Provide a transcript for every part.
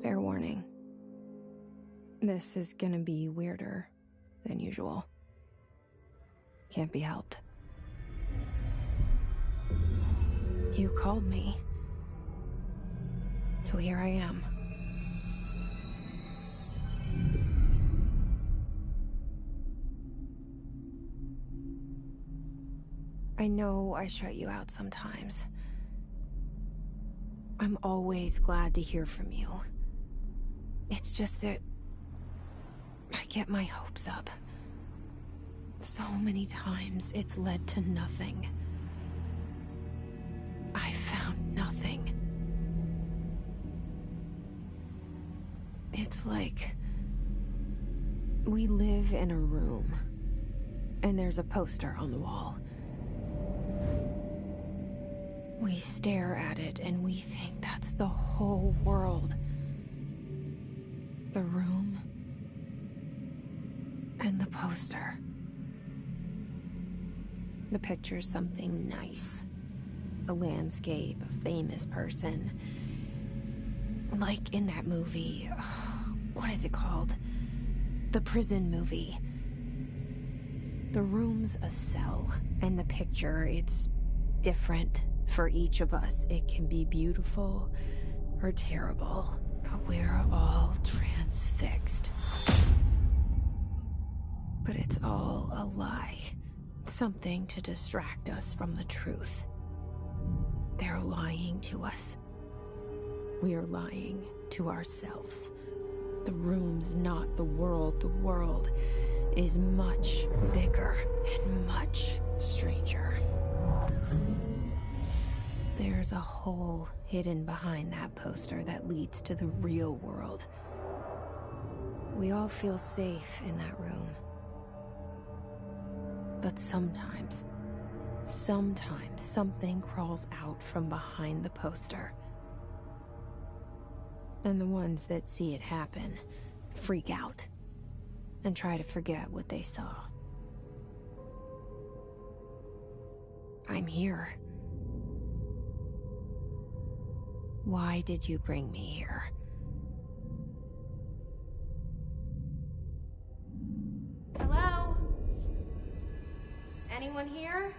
Fair warning. This is gonna be weirder than usual. Can't be helped. You called me. So here I am. I know I shut you out sometimes. I'm always glad to hear from you. It's just that I get my hopes up. So many times it's led to nothing. I found nothing. It's like we live in a room, and there's a poster on the wall. We stare at it and we think that's the whole world. The room and the poster. The picture's something nice. A landscape, a famous person. Like in that movie, what is it called? The prison movie. The room's a cell, and the picture, it's different for each of us. It can be beautiful or terrible, but we're all transfixed. But it's all a lie. Something to distract us from the truth. They're lying to us. We're lying to ourselves. The room's not the world. The world is much bigger and much stranger. There's a hole hidden behind that poster that leads to the real world. We all feel safe in that room. But sometimes something crawls out from behind the poster. And the ones that see it happen freak out and try to forget what they saw. I'm here. Why did you bring me here? Hello? Anyone here?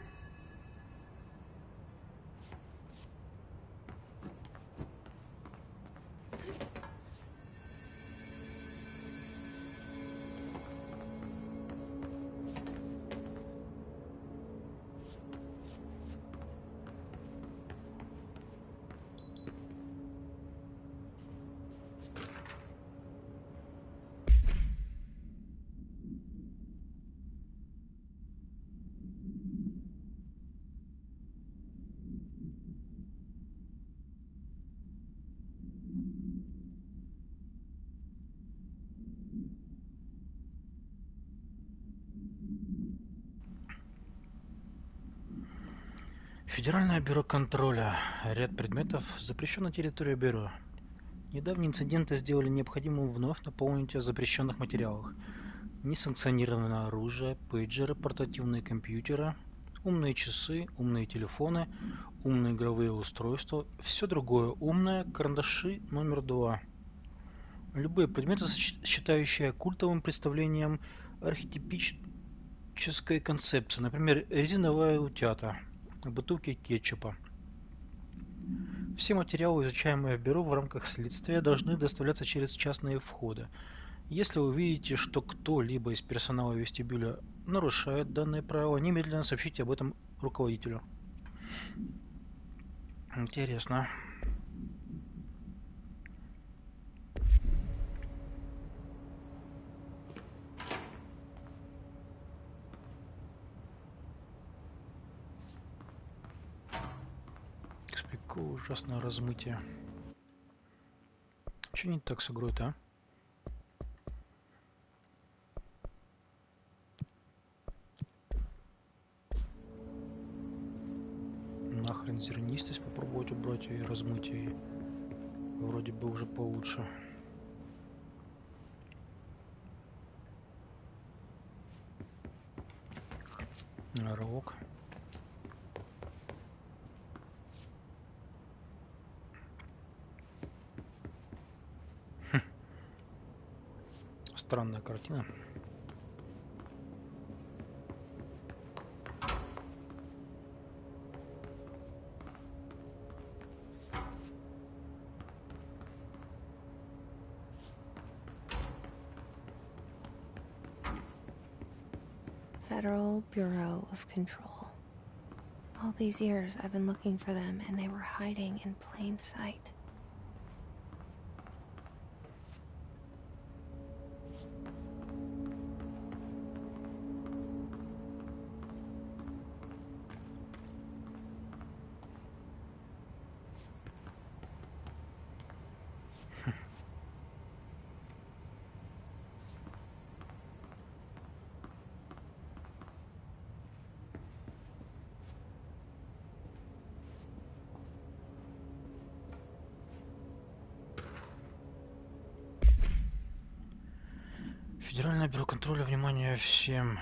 Федеральное бюро контроля. Ряд предметов запрещен на территории бюро. Недавние инциденты сделали необходимым вновь напомнить о запрещенных материалах. Несанкционированное оружие, пейджеры, портативные компьютеры, умные часы, умные телефоны, умные игровые устройства, все другое умное, карандаши номер 2. Любые предметы, считающие культовым представлением архетипической концепции, например, резиновая утята, бутылки кетчупа. Все материалы, изучаемые в бюро в рамках следствия, должны доставляться через частные входы. Если вы видите, что кто-либо из персонала вестибюля нарушает данные правила, немедленно сообщите об этом руководителю. Интересно. Какое ужасное размытие. Че не так с игрой-то, а? Нахрен зернистость попробовать убрать и размытие. Вроде бы уже получше. Рог. Странная картина. Federal Bureau of Control. All these years I've been looking for them and they were hiding in plain sight. Федеральное бюро контроля, внимание всем.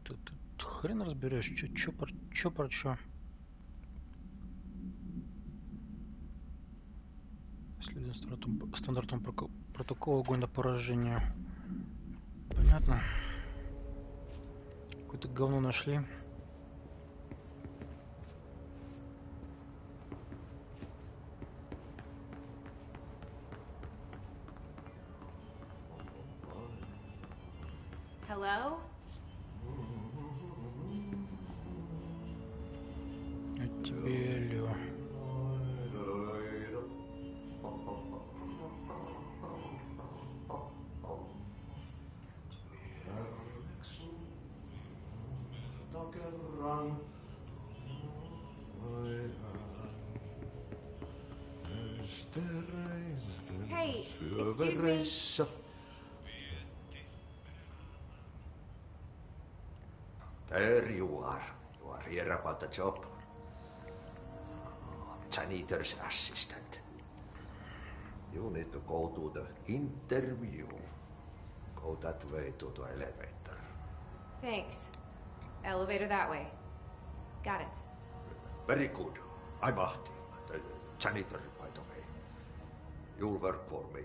Тут хрен разберешь, чё про чё. Следует стандартам протокола огонь на поражение. Понятно. Какое-то говно нашли. Hello? А тебе, Лё. Hey, excuse me. There you are. You are here about the job. Janitor's assistant. You need to go to the interview. Go that way to the elevator. Thanks. Elevator that way. Got it. Very good. I'm Ahti, the janitor, by the way. You'll work for me.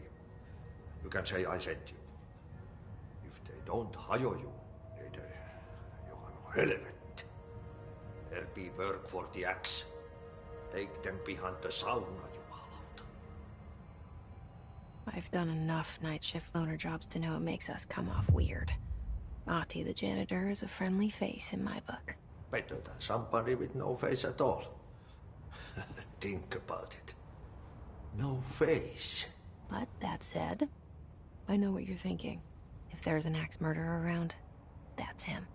You can say I sent you. If they don't hire you, helvet. There be work for the axe. Take them behind the sauna, jumalauta. I've done enough night shift loner jobs to know it makes us come off weird. Ahti the janitor is a friendly face in my book. Better than somebody with no face at all. Think about it. No face. But that said, I know what you're thinking. If there's an axe murderer around, that's him.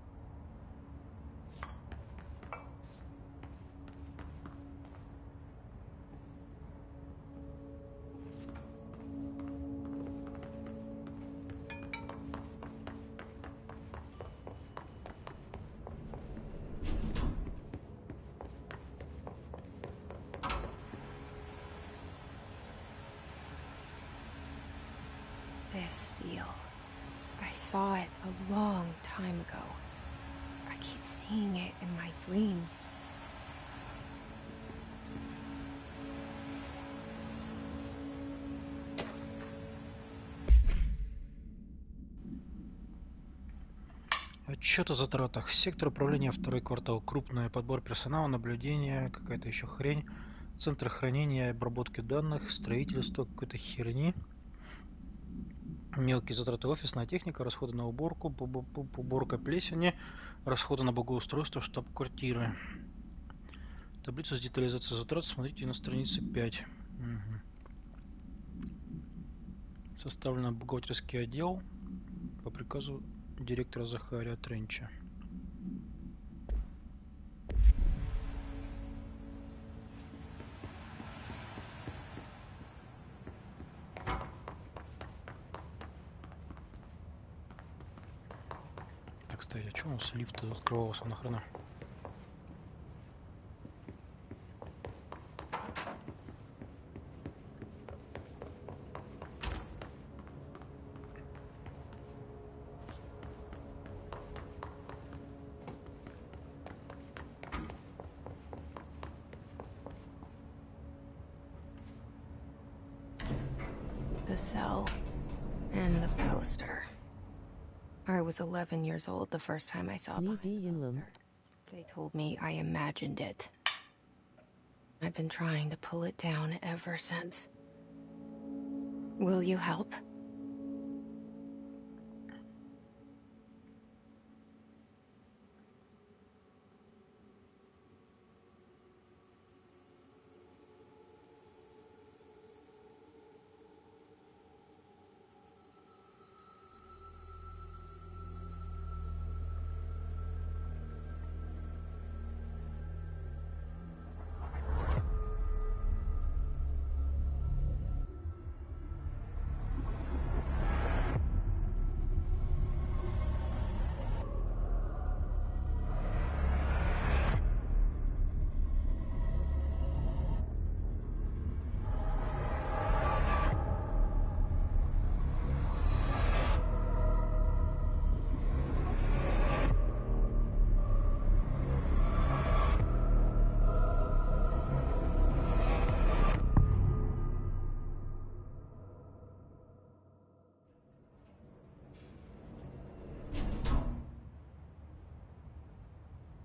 This seal. I saw it a long time ago. I keep seeing it in my dreams. Отчет о затратах. Сектор управления, второй квартал. Крупный подбор персонала, наблюдение, какая-то еще хрень. Центр хранения и обработки данных, строительство какой-то херни. Мелкие затраты: офисная техника, расходы на уборку, уборка плесени, расходы на благоустройство штаб-квартиры. Таблицу с детализацией затрат смотрите на странице 5. Составлен бухгалтерский отдел по приказу директора Захария Тренча. Так, кстати, а что у нас лифт открывался нахрена? the cell and the poster. I was 11 years old the first time I saw the poster. They told me I imagined it. I've been trying to pull it down ever since. Will you help?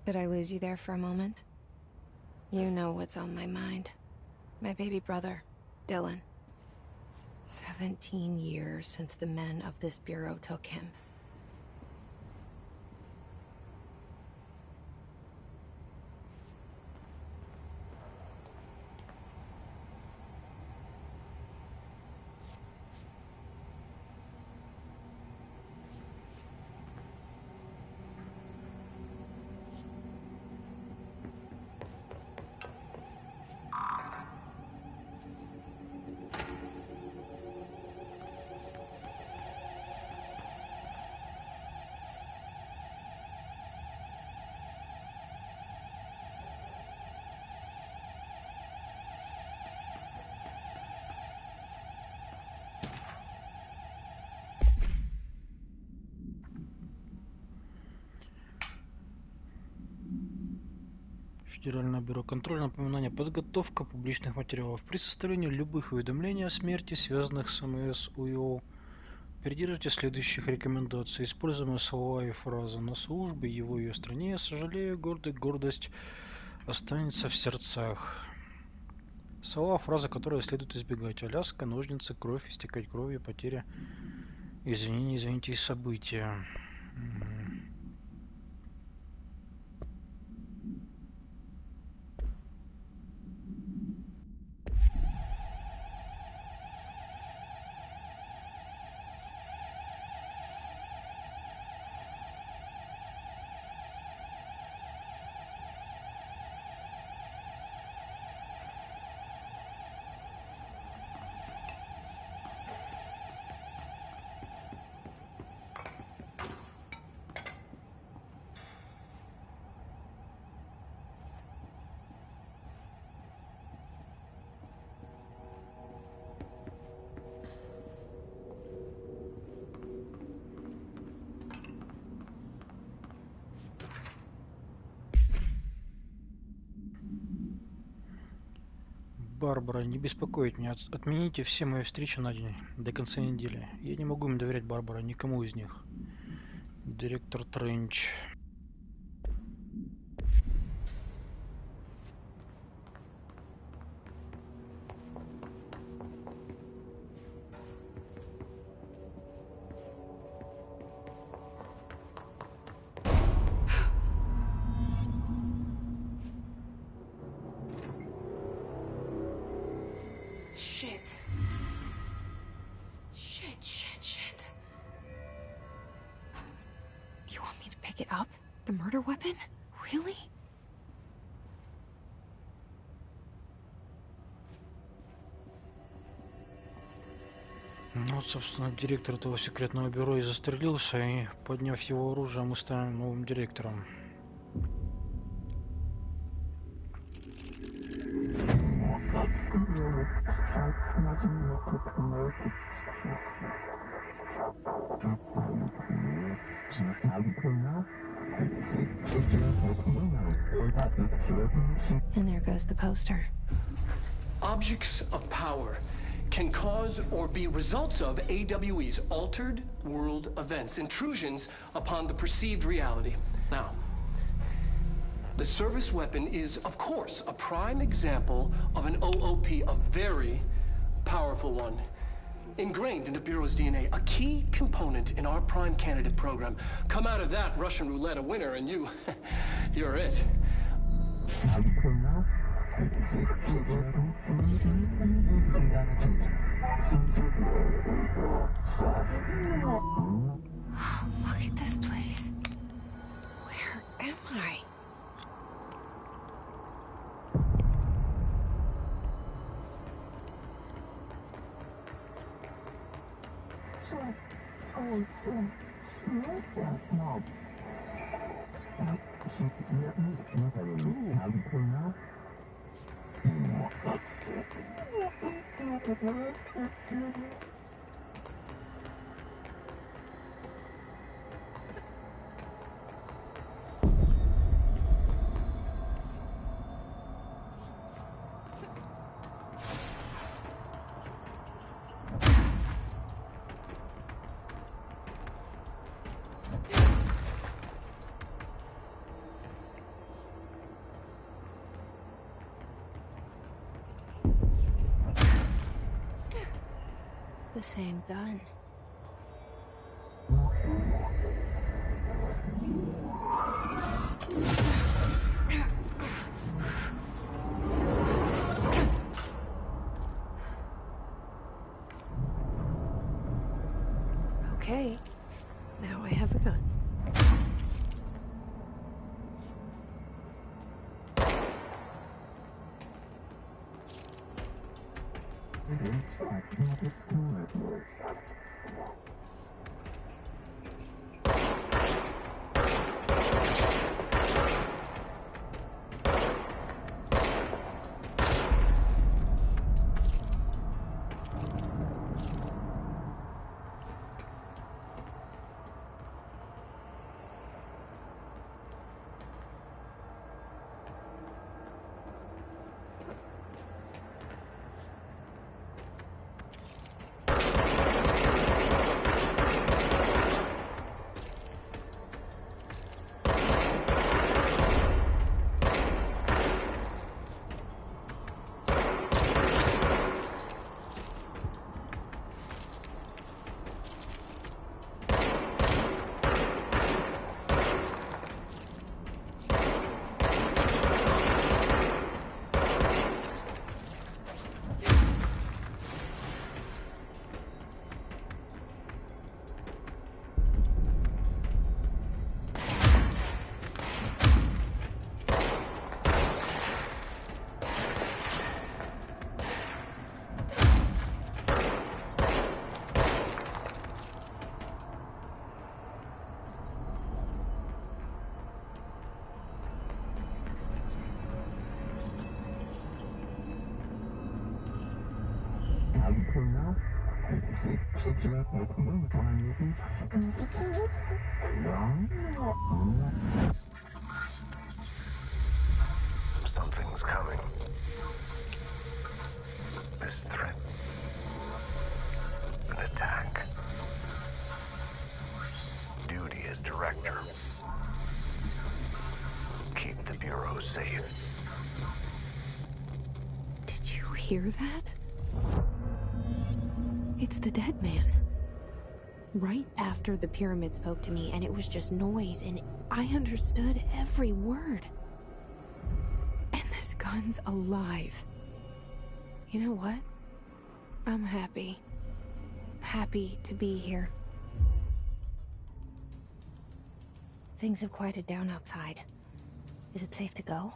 Did I lose you there for a moment? You know what's on my mind. My baby brother, Dylan. 17 years since the men of this bureau took him. Федеральное бюро контроля, напоминание, подготовка публичных материалов. При составлении любых уведомлений о смерти, связанных с МС УИО, придерживайте следующих рекомендаций. Используемые слова и фразы: на службе его и ее стране, сожалею, гордость останется в сердцах. Слова, фразы, которые следует избегать: Аляска, ножницы, кровь, истекать кровью, потеря, извините, и события. Барбара, не беспокоить меня. Отмените все мои встречи на день до конца недели. Я не могу им доверять, Барбара, никому из них. Директор Тренч. You want me to pick it up? The murder weapon? Really? Ну вот, собственно, директор этого секретного бюро и застрелился, и, подняв его оружие, мы станем новым директором. And there goes the poster. Objects of power can cause or be results of AWE's altered world events, intrusions upon the perceived reality. Now, the service weapon is, of course, a prime example of an OOP, a very powerful one, ingrained into Bureau's DNA, a key component in our prime candidate program. Come out of that Russian roulette a winner and you're it. Look at this place. Where am I? The same gun. Okay, now I have a gun. Something's coming. This threat. An attack. Duty as director. Keep the Bureau safe. Did you hear that? It's the dead man. Right after the pyramid spoke to me, and it was just noise, and I understood every word. And this gun's alive. You know what? I'm happy. Happy to be here. Things have quieted down outside. Is it safe to go?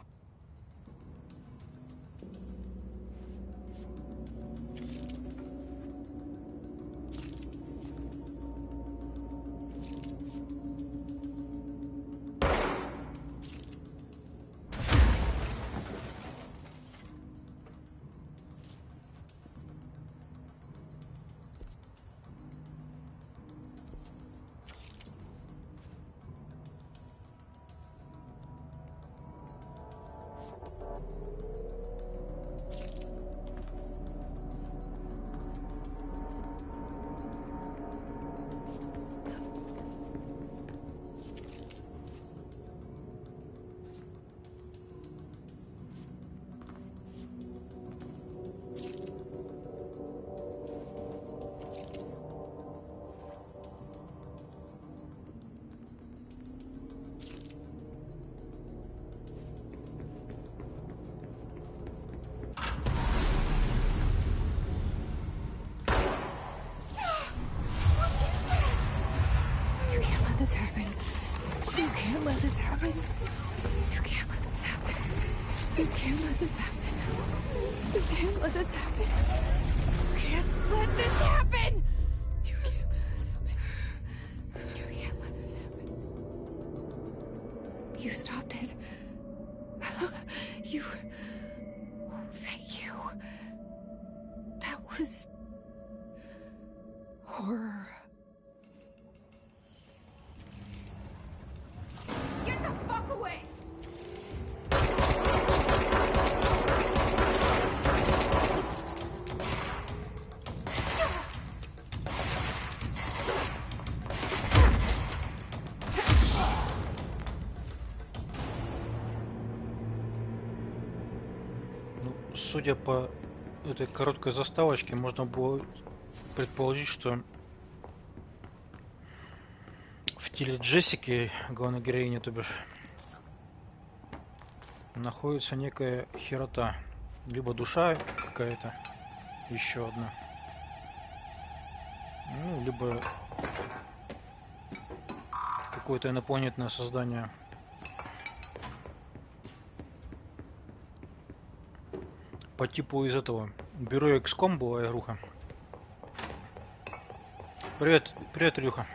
let this happen. You can't let this happen. You can't let this happen. You can't let this happen. You can't let this happen. You can't let this happen. You can't let this happen. You can't let this happen. You stopped it. You... Oh, thank you. That was... horror. Get the fuck away! Судя по этой короткой заставочке, можно было предположить, что в теле Джессики, главной героини, то бишь, находится некая херота. Либо душа какая-то, еще одна. Ну, либо какое-то инопланетное создание. По типу из этого. Бюро XCOM была игруха. Привет, привет, Илюха.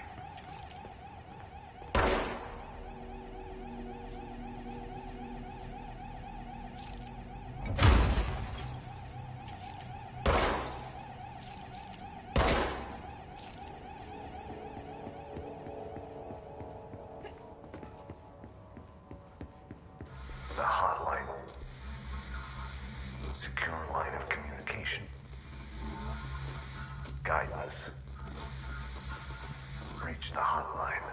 The hotline. Secure line of communication. Guidance. Reach the hotline.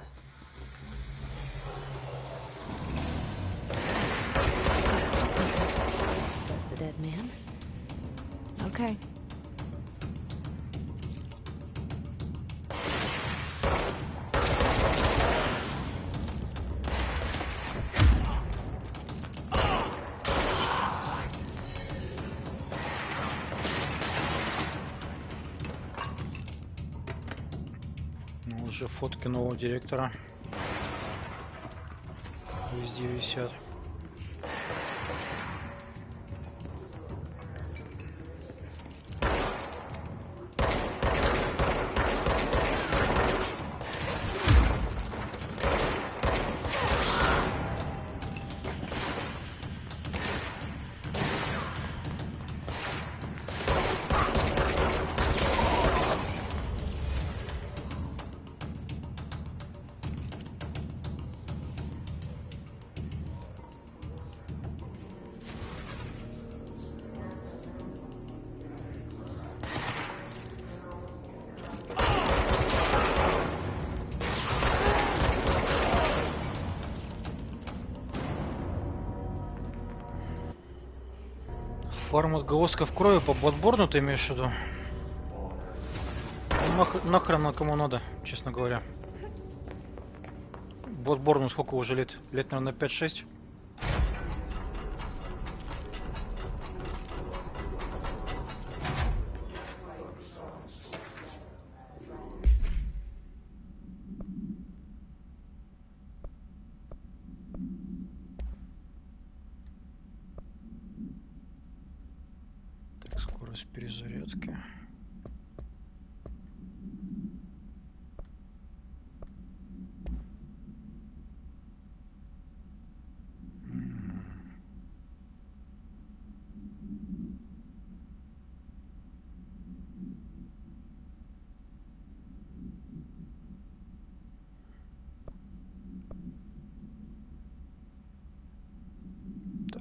That's the dead man. Okay. Уже фотки нового директора везде висят. Фарм отголосков крови по Bloodborne ты имеешь в виду? Нахрен на кому надо, честно говоря. Bloodborne сколько уже лет? Лет, наверное, 5-6. Скорость перезарядки.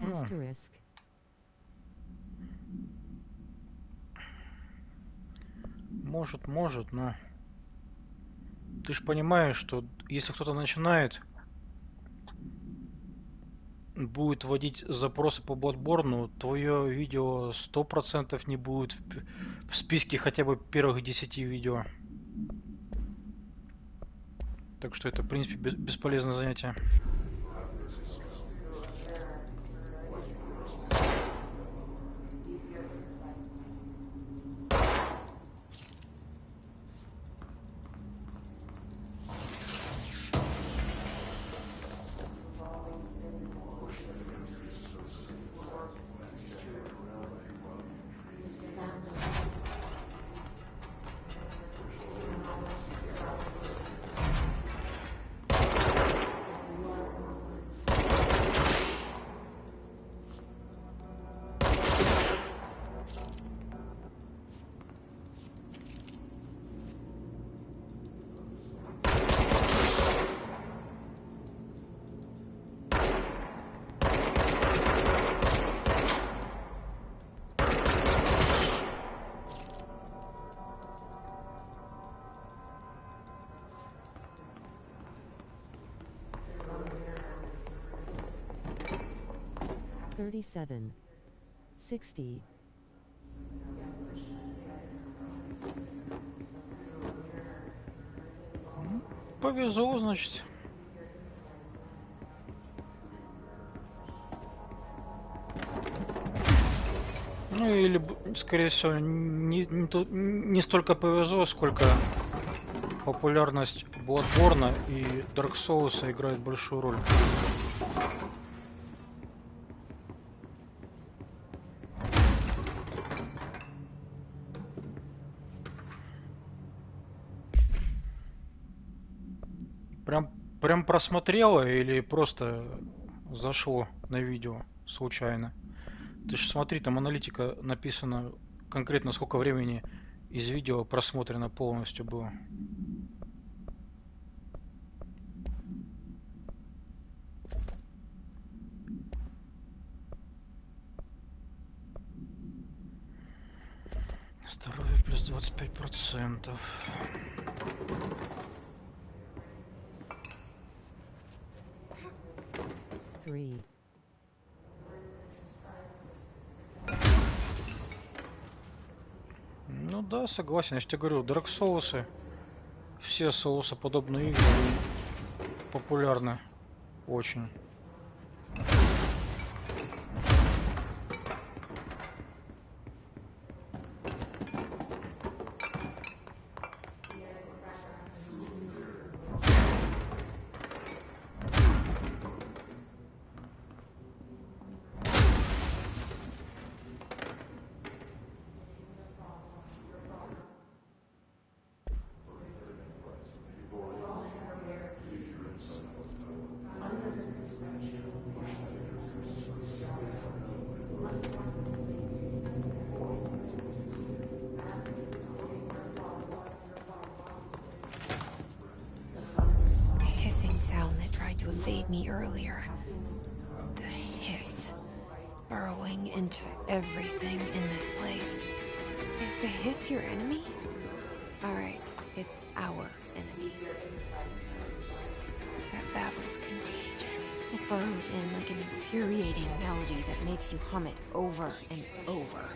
Asterisk. Может, но ты ж понимаешь, что если кто-то начинает, будет вводить запросы по Bloodborne, твое видео 100% не будет в списке хотя бы первых 10 видео. Так что это, в принципе, бесполезное занятие. 37. 60. Повезло, значит. Ну или, скорее всего, не столько повезло, сколько популярность Bloodborne и Dark Souls играет большую роль. Прям просмотрела или просто зашло на видео случайно? Ты ж смотри, там аналитика написана конкретно, сколько времени из видео просмотрено полностью было. Здоровье плюс 25%. Ну да, согласен. Я же тебе говорю, Dark Souls, все соусоподобные игры популярны очень. Sound that tried to invade me earlier. The hiss, burrowing into everything in this place. Is the hiss your enemy? Alright, it's our enemy. That babble's contagious. It burrows in like an infuriating melody that makes you hum it over and over.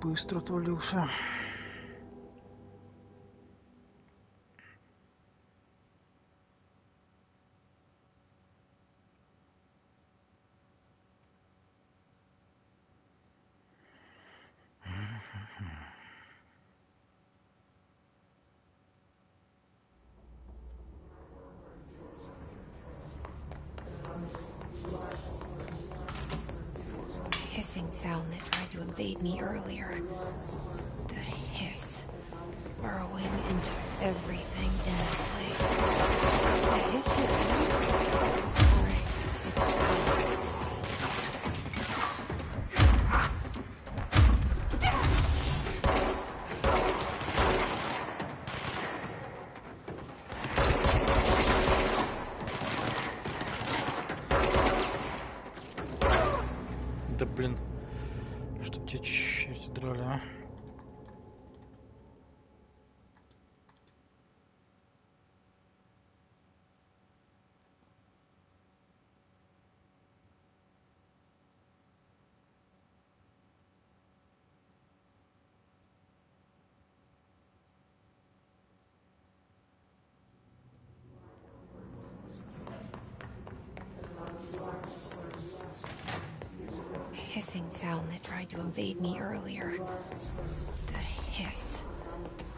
Быстро отвалился. Hissing sound that tried to invade me earlier. The hiss, burrowing into everything in this place. Is the hiss your enemy? Alright, it's our. Да блин, чтоб те черти драли, а? Hissing sound that tried to invade me earlier. The hiss,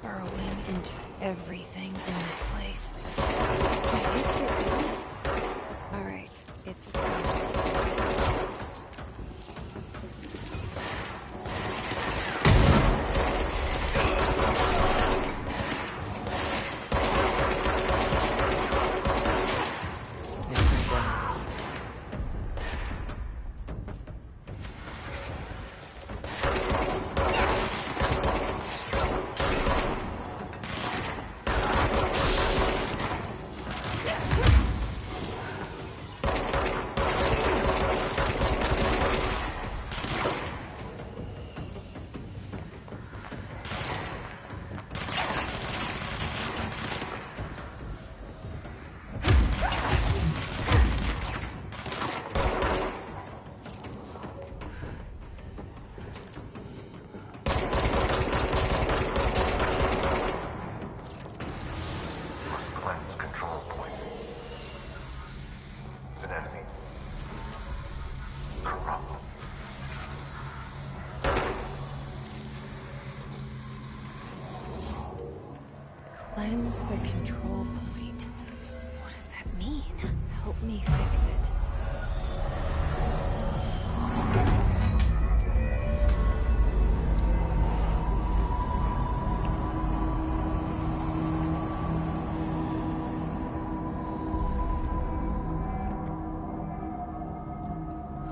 burrowing into everything in this place. Is the hiss your enemy? Alright, it's our. Cleanse the control point. What does that mean? Help me fix it.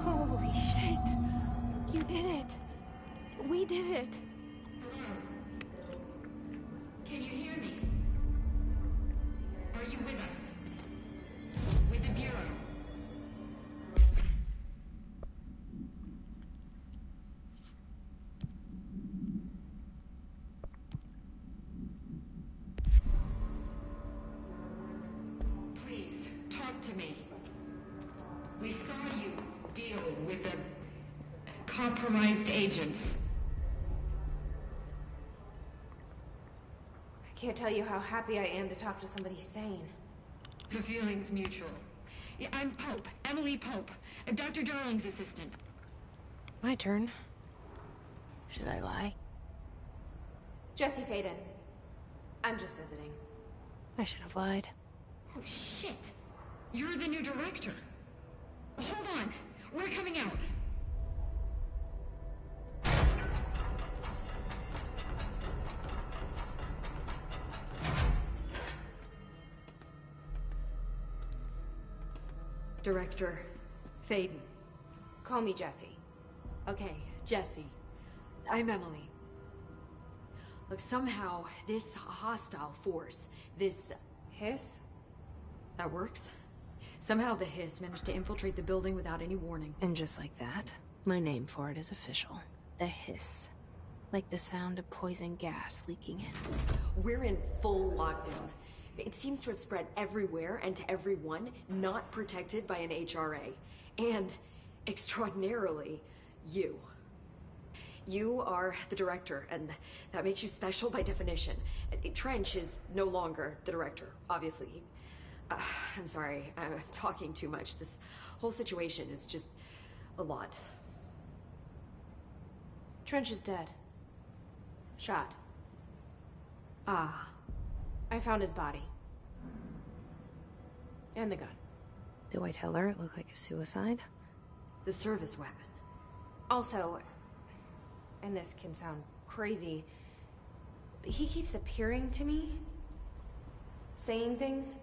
Holy shit! You did it! We did it! Can you hear me? Are you with us? With the Bureau? Please, talk to me. We saw you dealing with the compromised agents. I can't tell you how happy I am to talk to somebody sane. The feeling's mutual. Yeah, I'm Pope, Emily Pope, Dr. Darling's assistant. My turn. Should I lie? Jesse Faden. I'm just visiting. I should have lied. Oh, shit. You're the new director. Hold on. We're coming out. Director Faden. Call me Jesse. Okay, Jesse. I'm Emily. Look, somehow this hostile force, this... Hiss? that works? Somehow the hiss managed to infiltrate the building without any warning. And just like that, my name for it is official. The hiss. Like the sound of poison gas leaking in. We're in full lockdown. It seems to have spread everywhere and to everyone not protected by an HRA. And, extraordinarily, you. You are the director, and that makes you special by definition. Trench is no longer the director, obviously. I'm sorry, I'm talking too much. This whole situation is just a lot. Trench is dead. Shot. Ah. I found his body. And the gun. Do I tell her it looked like a suicide? The service weapon. Also, and this can sound crazy, but he keeps appearing to me. Saying things.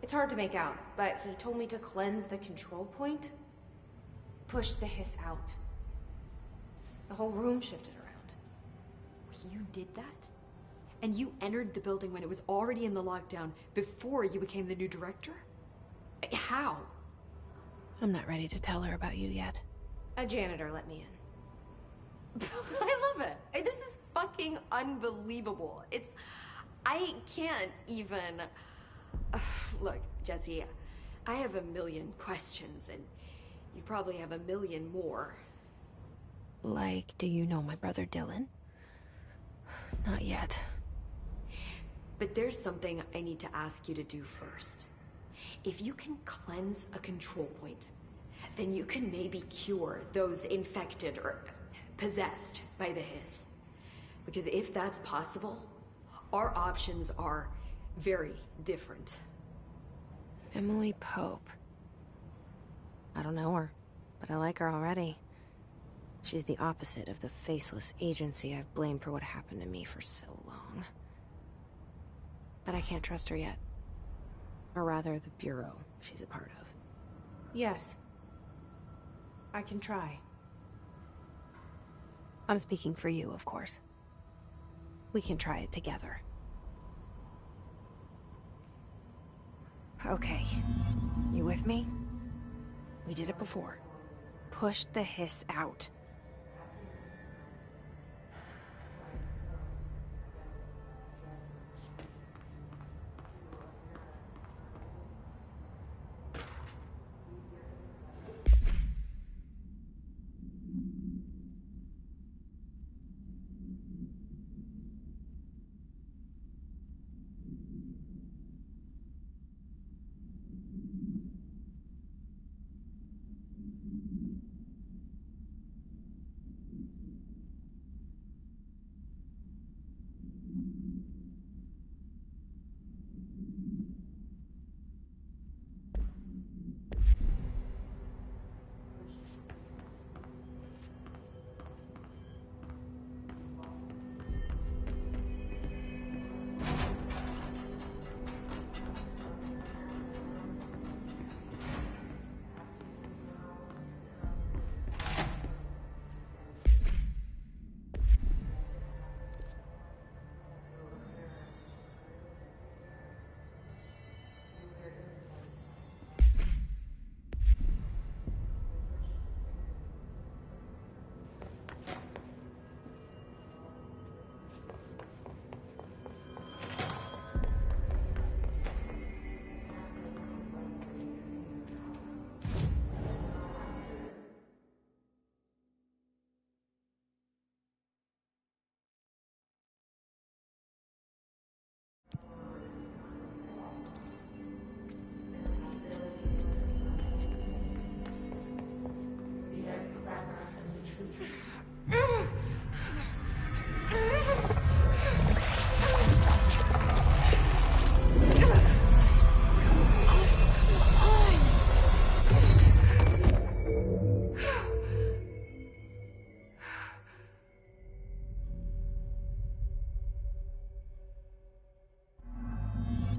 It's hard to make out, but he told me to cleanse the control point. Push the hiss out. The whole room shifted around. You did that? And you entered the building when it was already in the lockdown before you became the new director? How? I'm not ready to tell her about you yet. A janitor let me in. I love it. This is fucking unbelievable. I can't even... Look, Jesse, I have a million questions, and you probably have a million more. Like, do you know my brother Dylan? Not yet. But there's something I need to ask you to do first. If you can cleanse a control point, then you can maybe cure those infected or possessed by the hiss. Because if that's possible, our options are very different. Emily Pope. I don't know her, but I like her already. She's the opposite of the faceless agency I've blamed for what happened to me for so long. But I can't trust her yet. Or rather, the Bureau she's a part of. Yes. I can try. I'm speaking for you, of course. We can try it together. Okay. You with me? We did it before. Push the hiss out.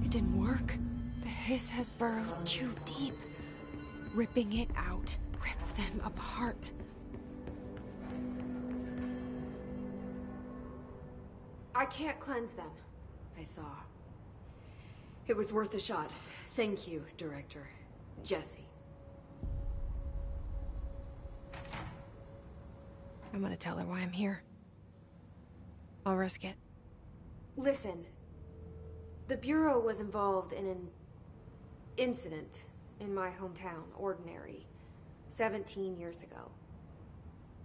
It didn't work. The hiss has burrowed too deep. Ripping it out rips them apart. I can't cleanse them. I saw. It was worth a shot. Thank you, Director. Jesse. I'm gonna tell her why I'm here. I'll risk it. Listen, the Bureau was involved in an incident in my hometown, Ordinary, 17 years ago.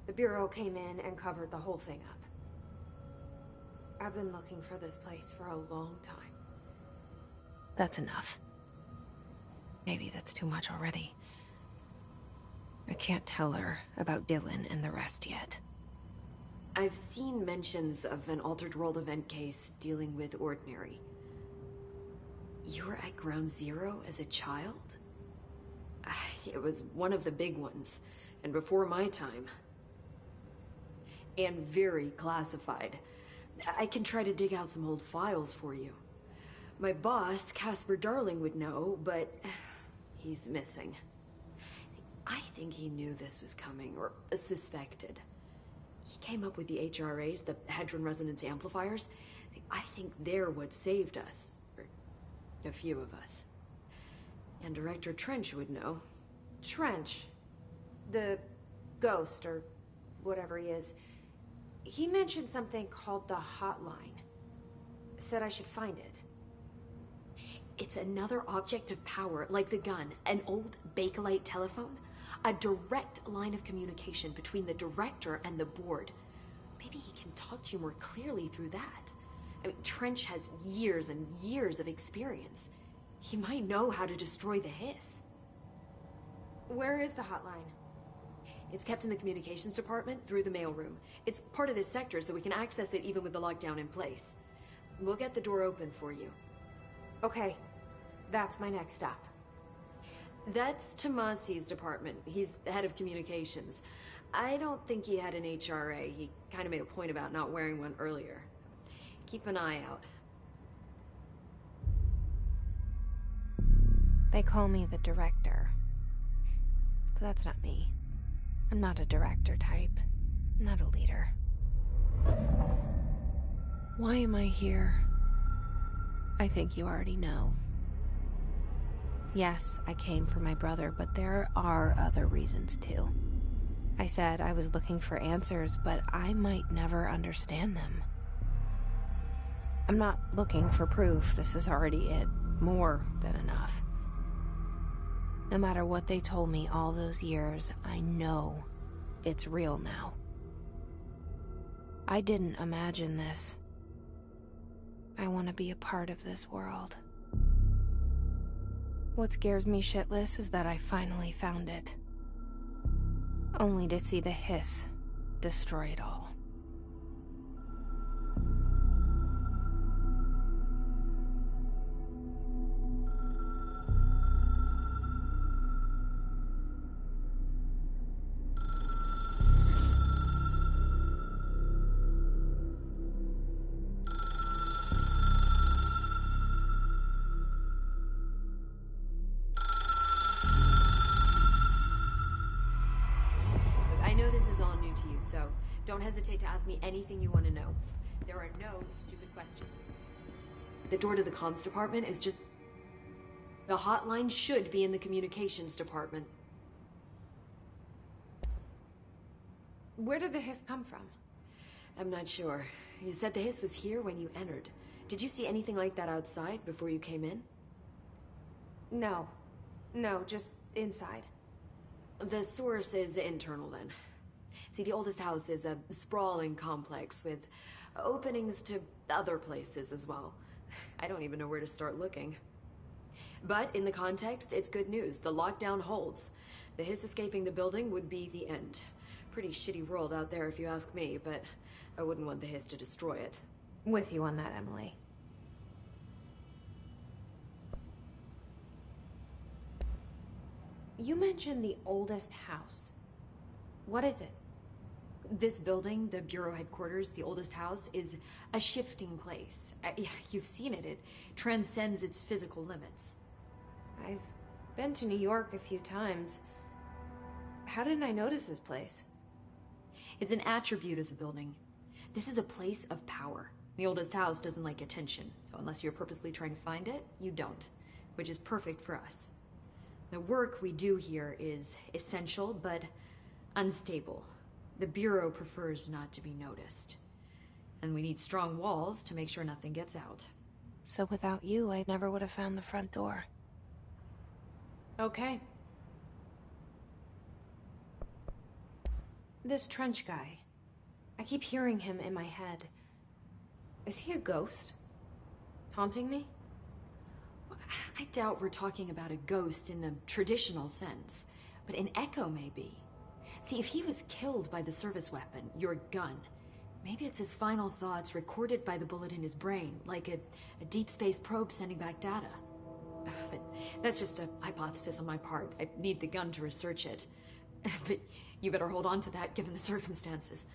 The Bureau came in and covered the whole thing up. I've been looking for this place for a long time. That's enough. Maybe that's too much already. I can't tell her about Dylan and the rest yet. I've seen mentions of an Altered World event case dealing with Ordinary. You were at Ground Zero as a child? It was one of the big ones, and before my time. And very classified. I can try to dig out some old files for you. My boss, Casper Darling, would know, but he's missing. I think he knew this was coming, or suspected. He came up with the HRAs, the Hadron Resonance Amplifiers. I think they're what saved us. Or a few of us. And Director Trench would know. Trench, the ghost, or whatever he is, he mentioned something called the Hotline. Said I should find it. It's another object of power, like the gun, an old Bakelite telephone. A direct line of communication between the director and the board. Maybe he can talk to you more clearly through that. I mean, Trench has years and years of experience. He might know how to destroy the hiss. Where is the hotline? It's kept in the communications department through the mailroom. It's part of this sector, so we can access it even with the lockdown in place. We'll get the door open for you. Okay, that's my next stop. That's Tomasi's department. He's the head of communications. I don't think he had an HRA. He kind of made a point about not wearing one earlier. Keep an eye out. They call me the director. But that's not me. I'm not a director type. I'm not a leader. Why am I here? I think you already know. Yes, I came for my brother, but there are other reasons too. I said I was looking for answers, but I might never understand them. I'm not looking for proof. This is already it. More than enough. No matter what they told me all those years, I know it's real now. I didn't imagine this. I want to be a part of this world. What scares me shitless is that I finally found it. Only to see the hiss destroy it all. Don't hesitate to ask me anything you want to know. There are no stupid questions. The door to the comms department is just... The hotline should be in the communications department. Where did the hiss come from? I'm not sure. You said the hiss was here when you entered. Did you see anything like that outside before you came in? No. No, just inside. The source is internal then. See, the oldest house is a sprawling complex with openings to other places as well. I don't even know where to start looking. But in the context, it's good news. The lockdown holds. The hiss escaping the building would be the end. Pretty shitty world out there if you ask me, but I wouldn't want the hiss to destroy it. With you on that, Emily. You mentioned the oldest house. What is it? This building, the Bureau headquarters, the oldest house, is a shifting place. You've seen it. It transcends its physical limits. I've been to New York a few times. How didn't I notice this place? It's an attribute of the building. This is a place of power. The oldest house doesn't like attention, so unless you're purposely trying to find it, you don't, which is perfect for us. The work we do here is essential, but unstable. The Bureau prefers not to be noticed. And we need strong walls to make sure nothing gets out. So without you, I never would have found the front door. Okay. This trench guy. I keep hearing him in my head. Is he a ghost? Haunting me? I doubt we're talking about a ghost in the traditional sense, but an echo maybe. See, if he was killed by the service weapon, your gun, maybe it's his final thoughts recorded by the bullet in his brain, like a deep space probe sending back data. But that's just a hypothesis on my part. I need the gun to research it. But you better hold on to that given the circumstances.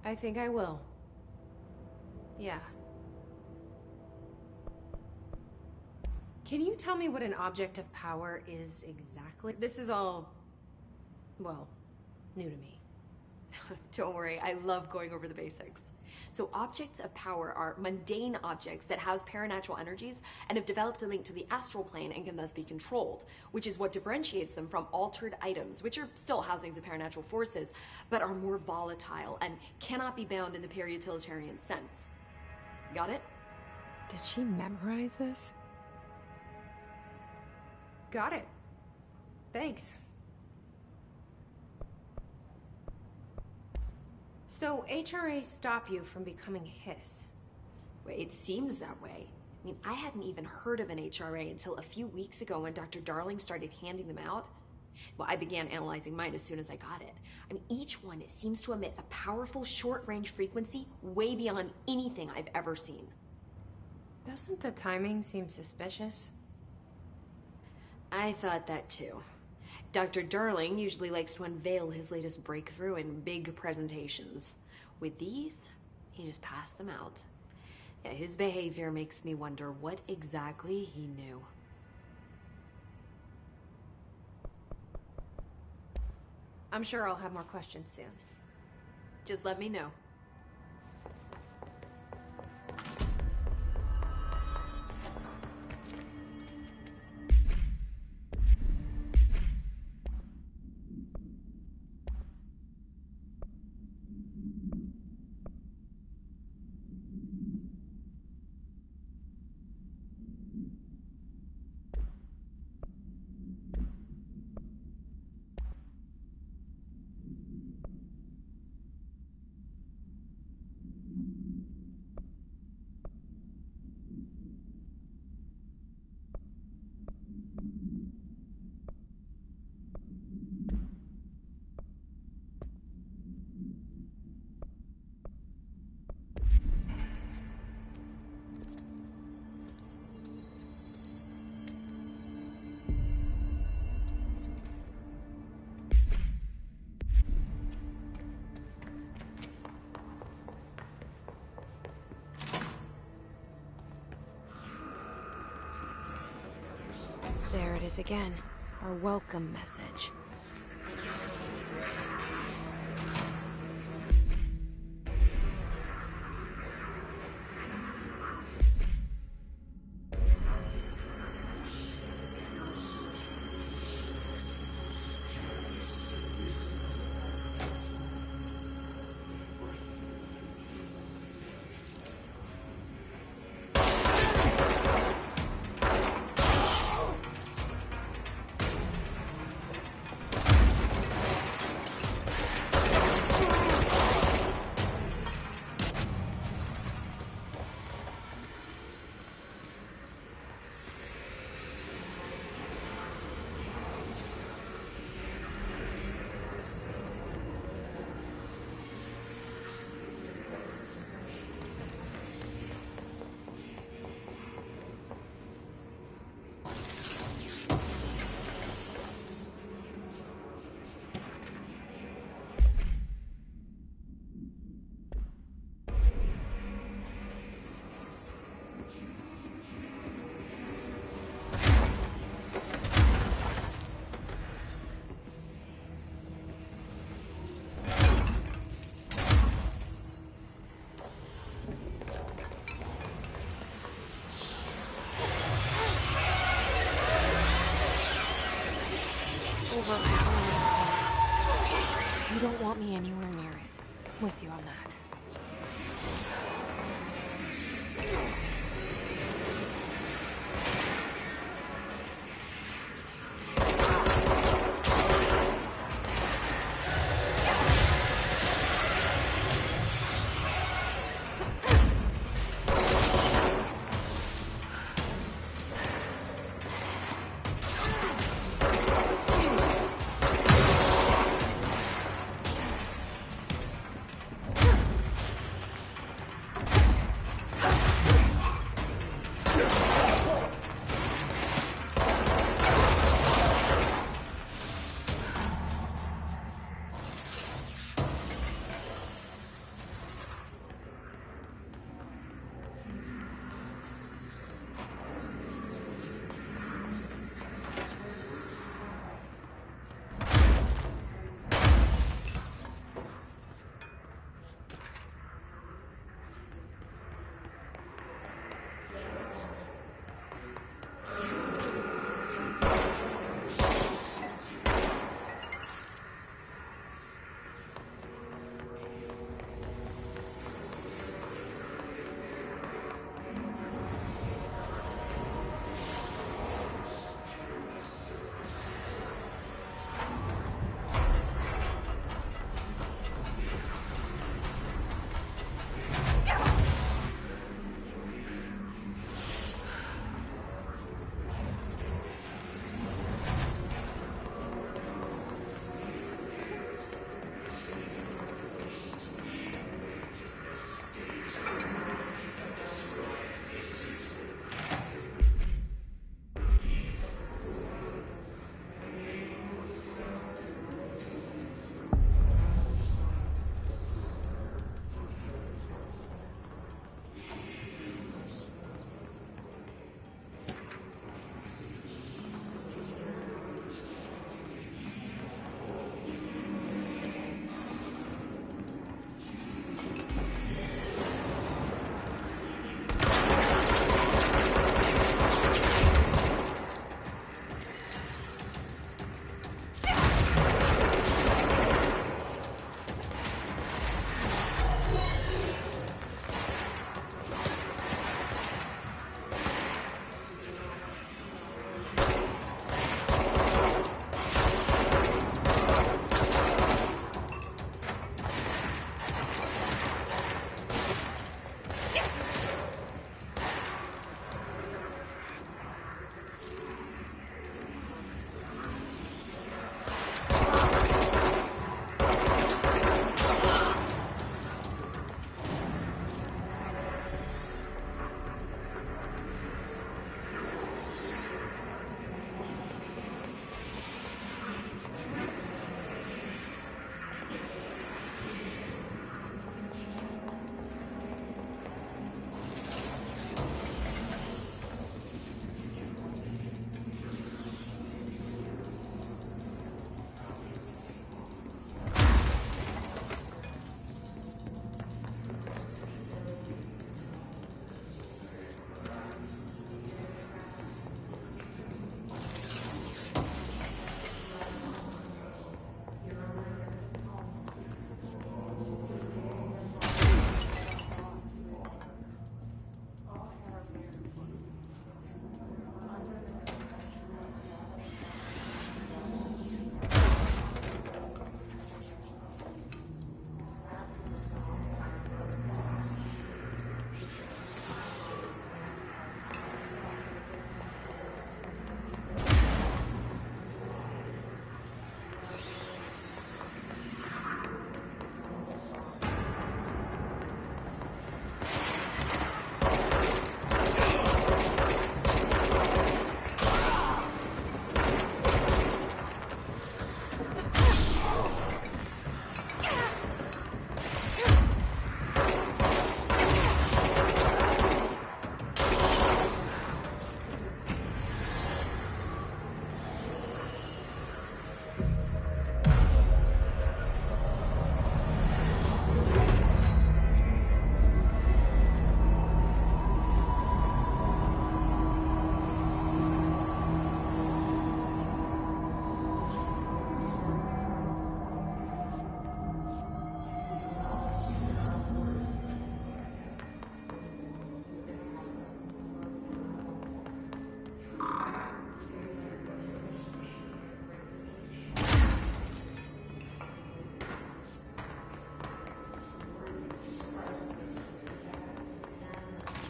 I think I will. Yeah. Can you tell me what an object of power is exactly? This is all, well, new to me. Don't worry, I love going over the basics. So objects of power are mundane objects that house paranatural energies and have developed a link to the astral plane and can thus be controlled, which is what differentiates them from altered items, which are still housings of paranatural forces, but are more volatile and cannot be bound in the peri-utilitarian sense. Got it? Did she memorize this? Got it. Thanks. So, HRA stop you from becoming Hiss? Well, it seems that way. I mean, I hadn't even heard of an HRA until a few weeks ago when Dr. Darling started handing them out. Well, I began analyzing mine as soon as I got it. I mean, each one seems to emit a powerful short-range frequency way beyond anything I've ever seen. Doesn't the timing seem suspicious? I thought that too. Dr. Darling usually likes to unveil his latest breakthrough in big presentations. With these, he just passed them out. Yeah, his behavior makes me wonder what exactly he knew. I'm sure I'll have more questions soon. Just let me know. There it is again. Our welcome message. don't want me anywhere near it. With you on that.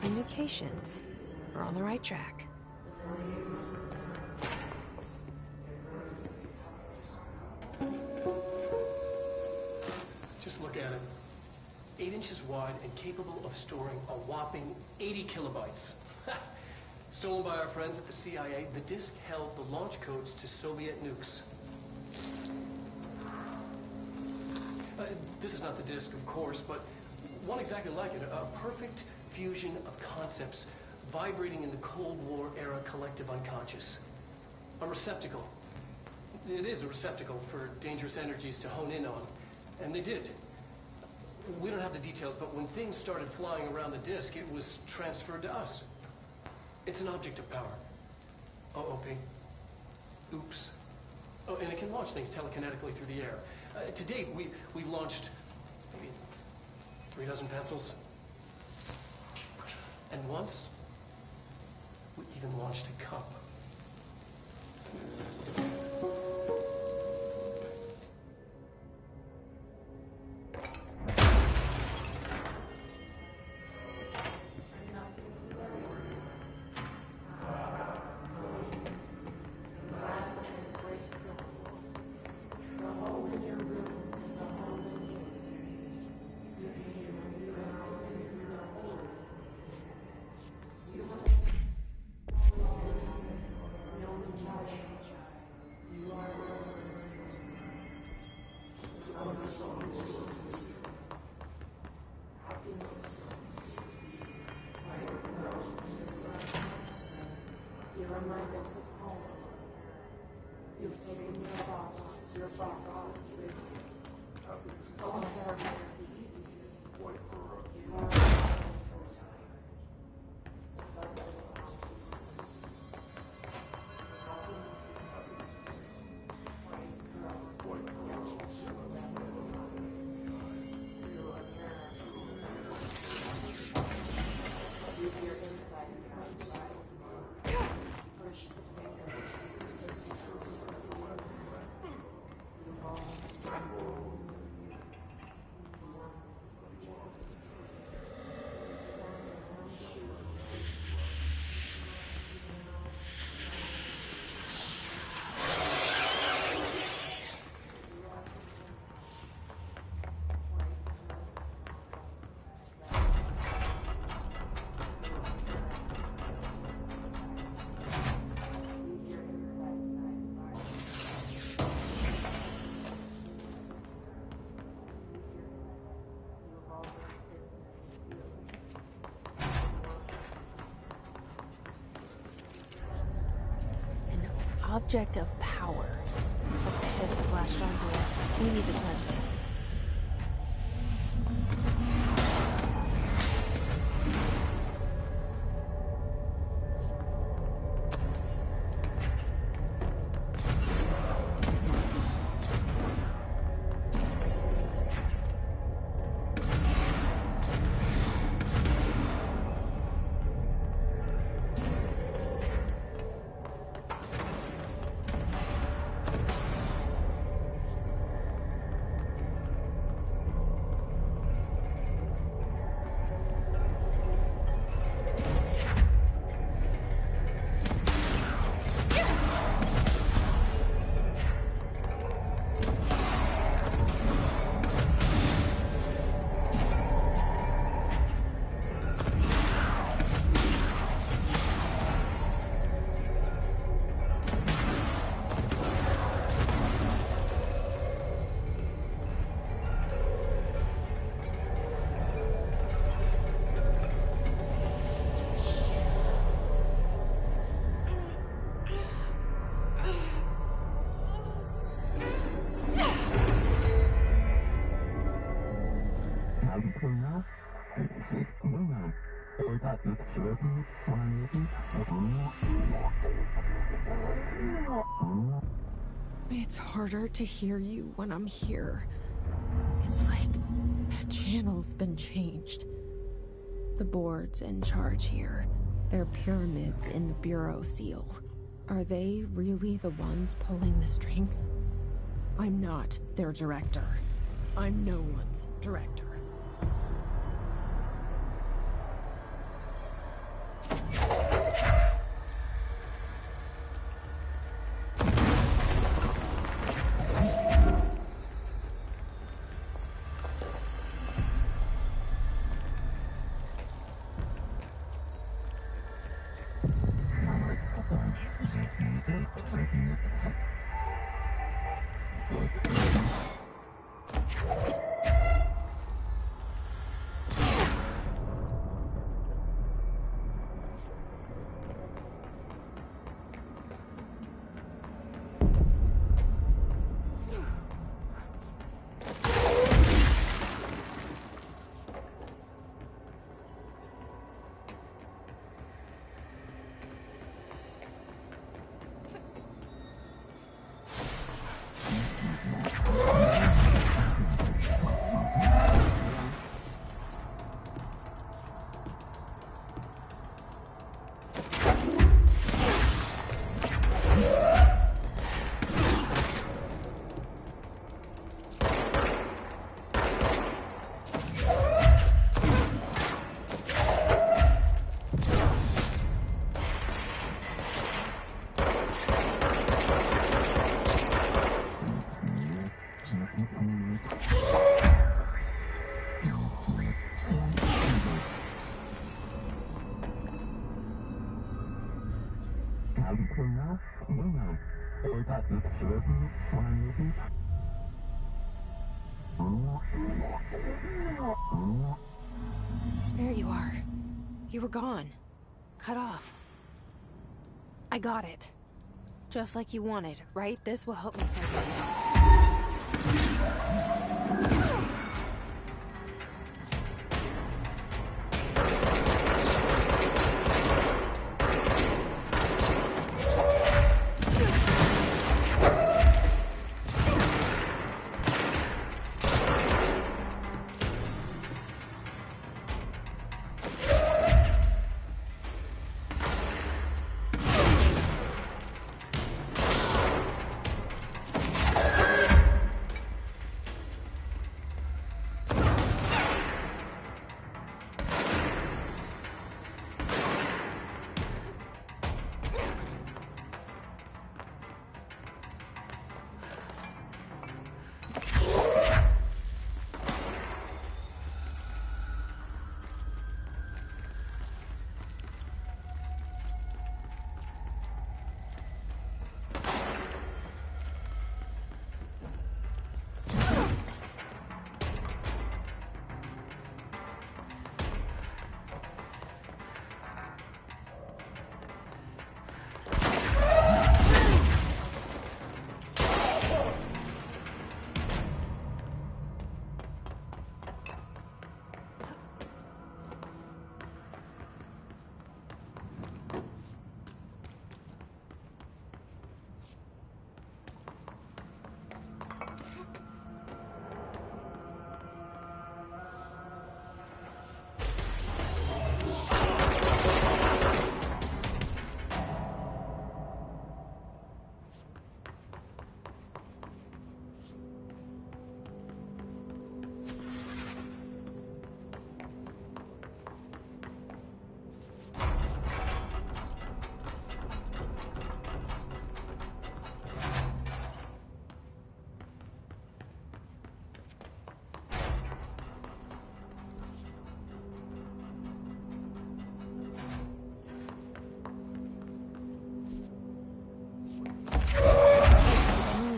communications. We're on the right track. Just look at it. 8 inches wide and capable of storing a whopping 80 kilobytes. Stolen by our friends at the CIA, the disk held the launch codes to Soviet nukes. This is not the disk, of course, but one exactly like it. A perfect fusion of concepts vibrating in the Cold War era collective unconscious. A receptacle. It is a receptacle for dangerous energies to hone in on. And they did. We don't have the details, but when things started flying around the disk, it was transferred to us. It's an object of power. OOP. Oops. Oh, and it can launch things telekinetically through the air. To date, we've launched maybe 36 pencils. And once, we even launched a cup. Object of power. Some piss splashed onto it. We need to cleanse it. It's harder to hear you when I'm here. It's like the channel's been changed. The board's in charge here. They're pyramids in the Bureau seal. Are they really the ones pulling the strings? I'm not their director. I'm no one's director. There you are. You were gone. Cut off. I got it. Just like you wanted, right? This will help me figure this.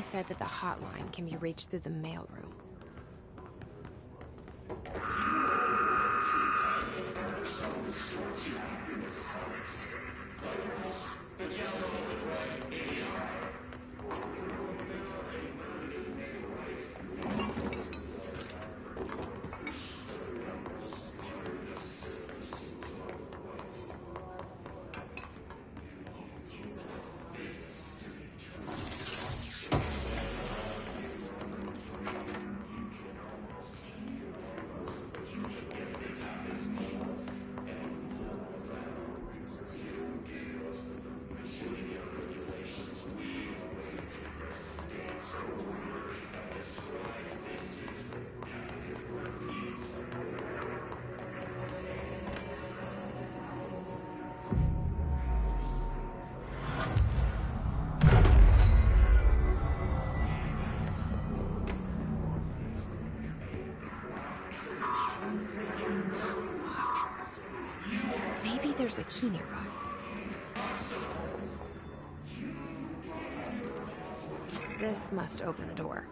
Said that the hotline can be reached through the mailroom. There's a key nearby. This must open the door.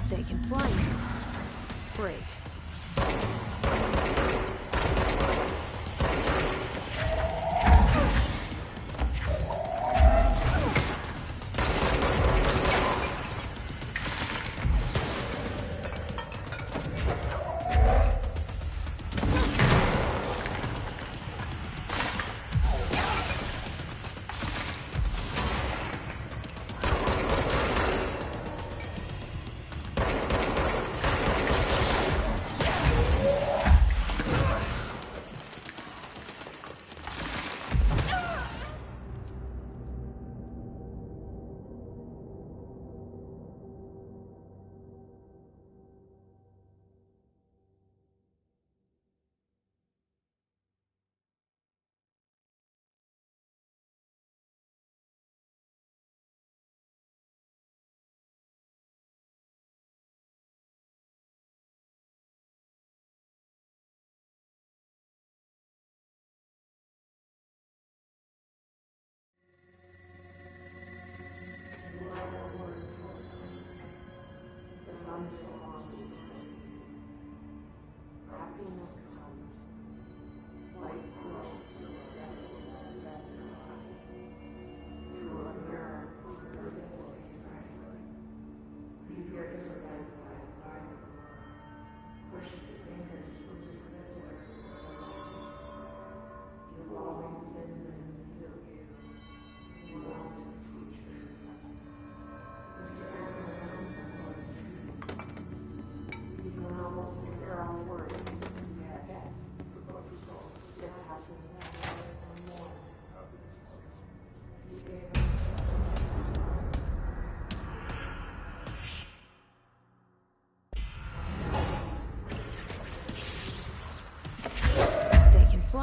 They can fly now. Great.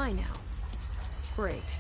Fly now. Great.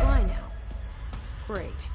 Fly now. Great.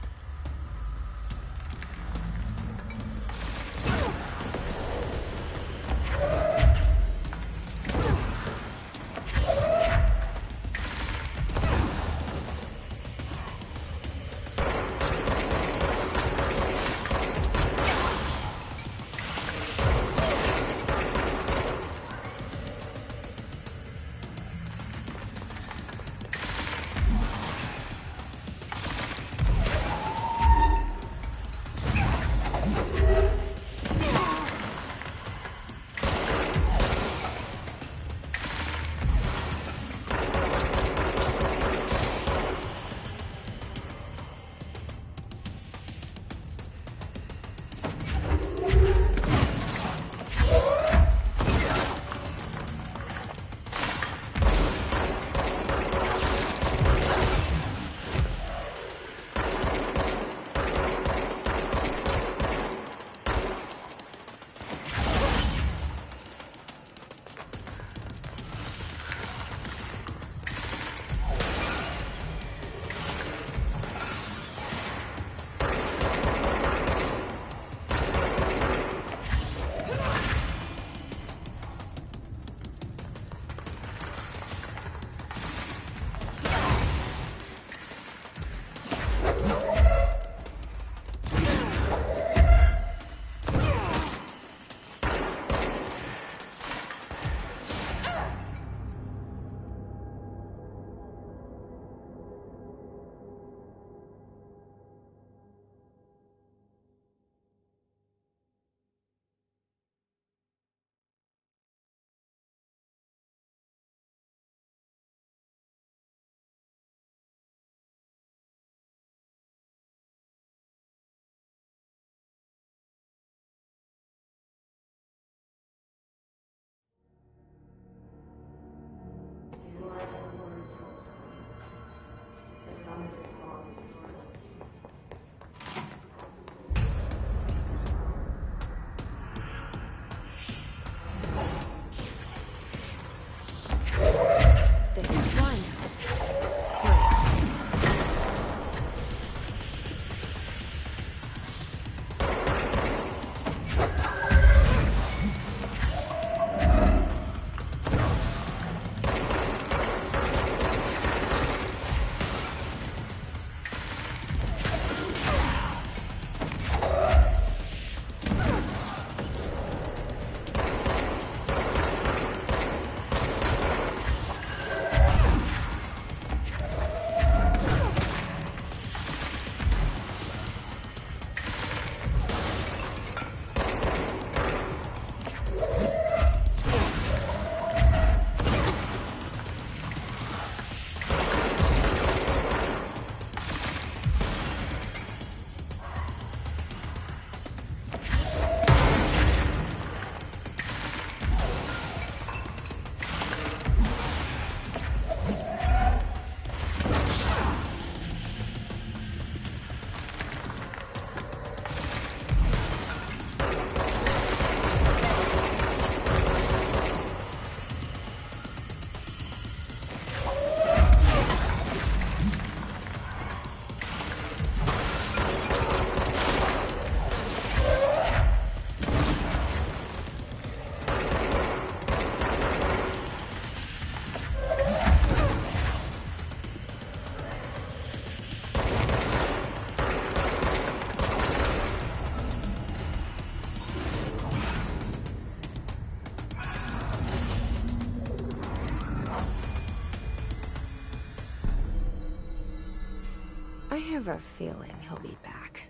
I have a feeling he'll be back.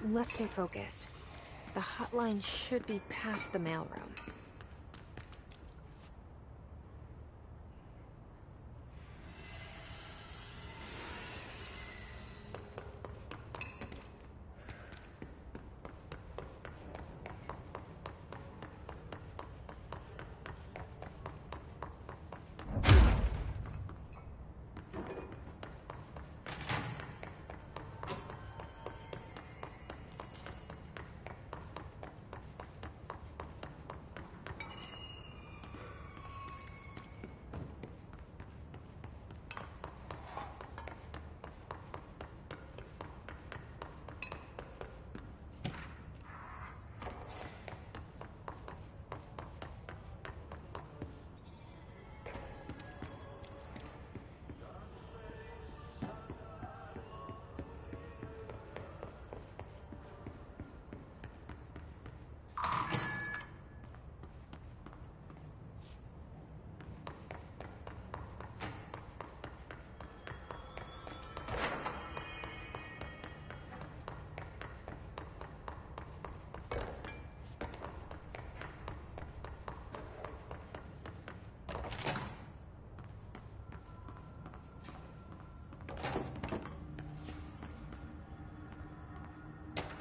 Let's stay focused. The hotline should be past the mailroom.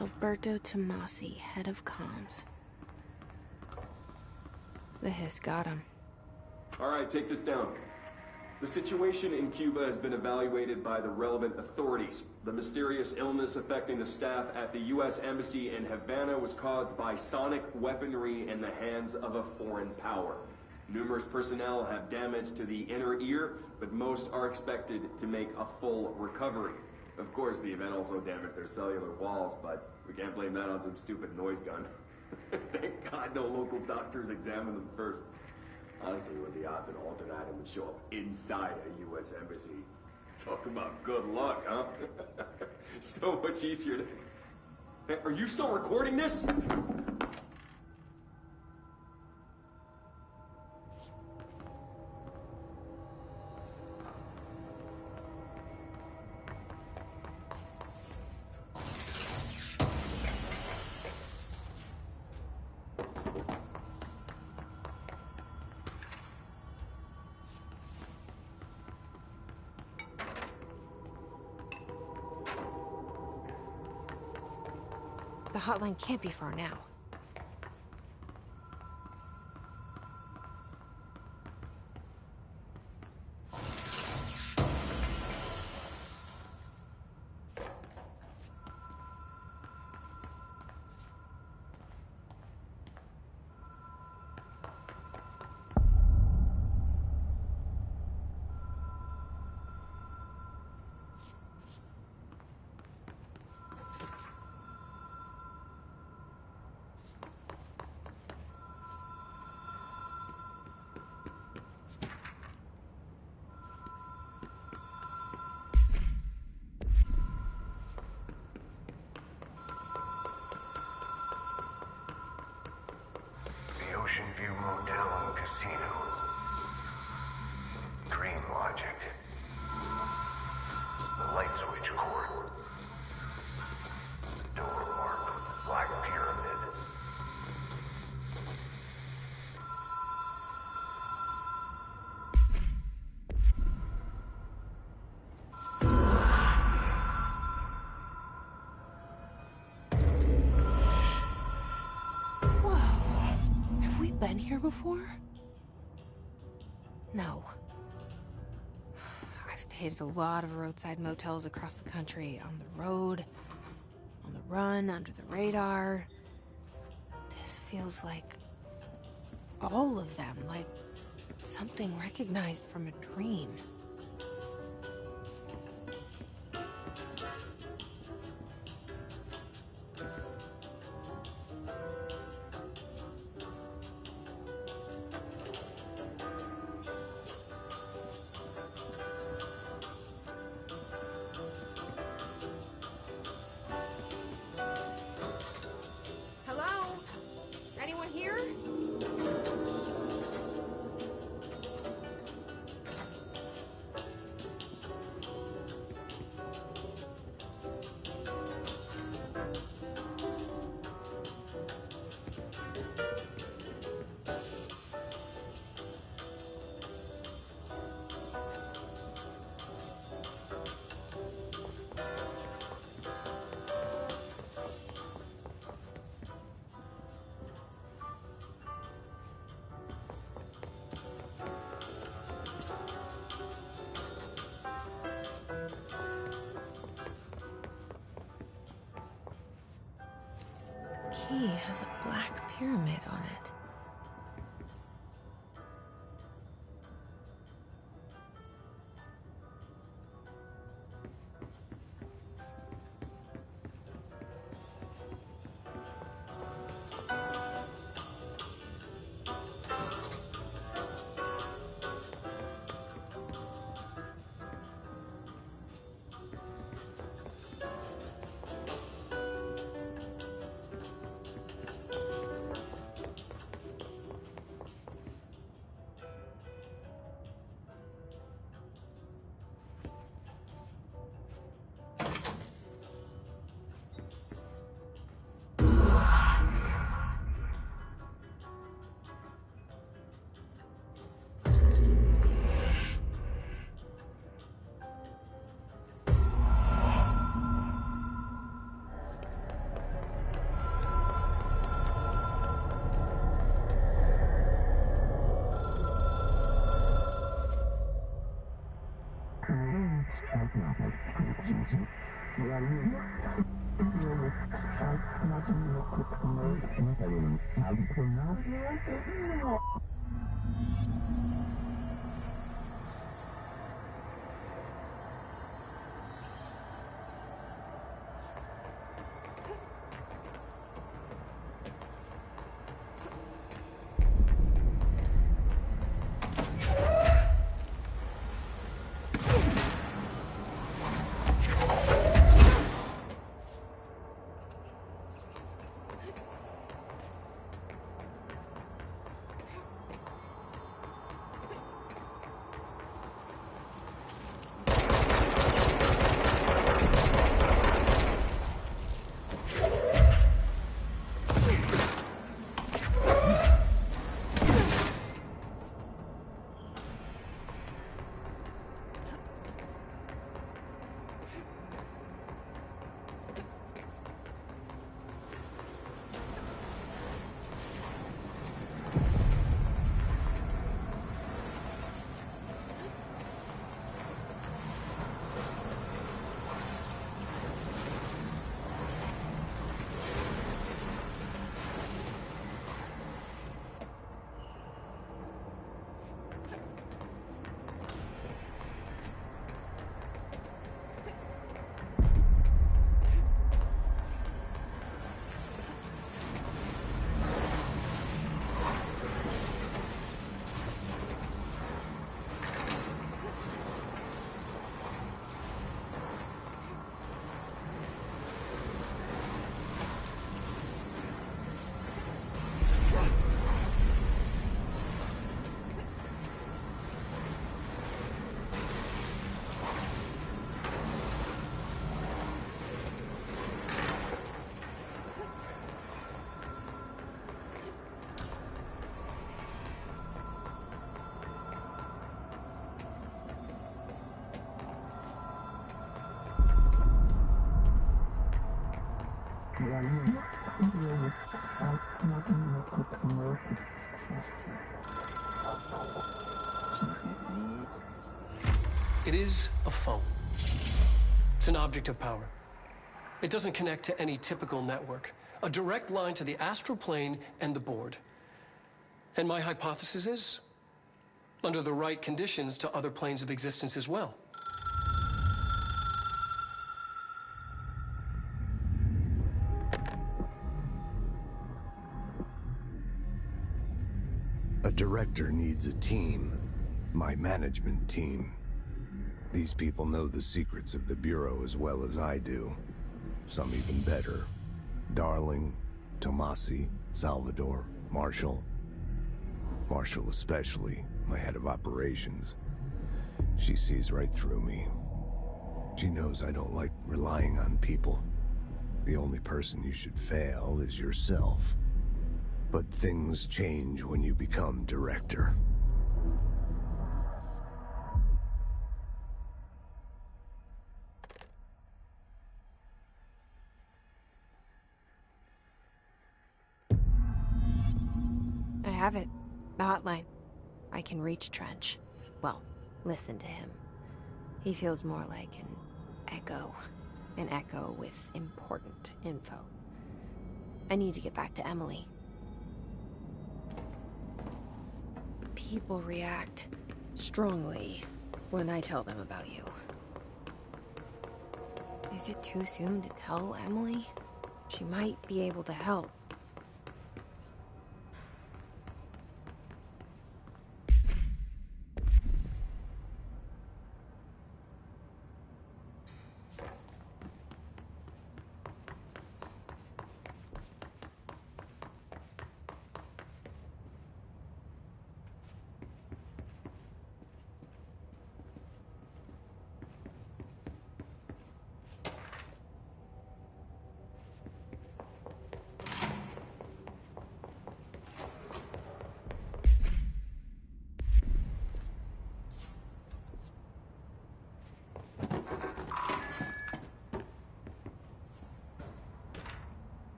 Alberto Tomasi, head of comms. The hiss got him. All right, take this down. The situation in Cuba has been evaluated by the relevant authorities. The mysterious illness affecting the staff at the U.S. Embassy in Havana was caused by sonic weaponry in the hands of a foreign power. Numerous personnel have damage to the inner ear, but most are expected to make a full recovery. Of course, the event also damaged their cellular walls, but we can't blame that on some stupid noise gun. Thank God no local doctors examined them first. Honestly, what the odds an alternate item would show up inside a U.S. embassy? Talk about good luck, huh? So much easier to... Hey, are you still recording this? The hotline can't be far now. Ocean View Motel and Casino. Dream Logic. The light switch cord. Door marked with Black Pyramid. Been here before? No. I've stayed at a lot of roadside motels across the country, on the road, on the run, under the radar. This feels like all of them, like something recognized from a dream. key has a black pyramid on it. It is a phone. It's an object of power. It doesn't connect to any typical network. A direct line to the astral plane and the board. And my hypothesis is, under the right conditions, to other planes of existence as well. A director needs a team. My management team. These people know the secrets of the Bureau as well as I do. Some even better. Darling, Tomasi, Salvador, Marshall. Marshall especially, my head of operations. She sees right through me. She knows I don't like relying on people. The only person you should fail is yourself. But things change when you become director. I have it. The hotline. I can reach Trench. Well, listen to him. He feels more like an echo. An echo with important info. I need to get back to Emily. People react strongly when I tell them about you. Is it too soon to tell Emily? She might be able to help.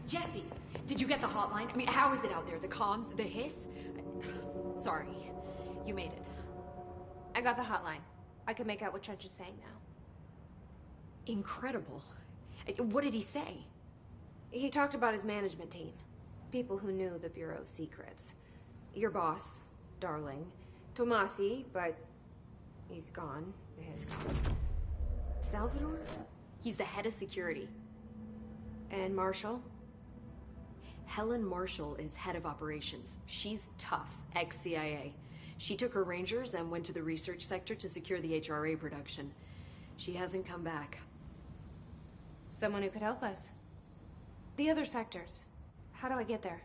Jesse, did you get the hotline? I mean, how is it out there? The comms? The hiss? Sorry. You made it. I got the hotline. I can make out what Trench is saying now. Incredible. What did he say? He talked about his management team. People who knew the Bureau's secrets. Your boss, Darling. Tomasi, but he's gone. He's gone. Salvador? He's the head of security. And Marshall? Helen Marshall is head of operations. She's tough, ex-CIA. She took her Rangers and went to the research sector to secure the HRA production. She hasn't come back. Someone who could help us. The other sectors. How do I get there?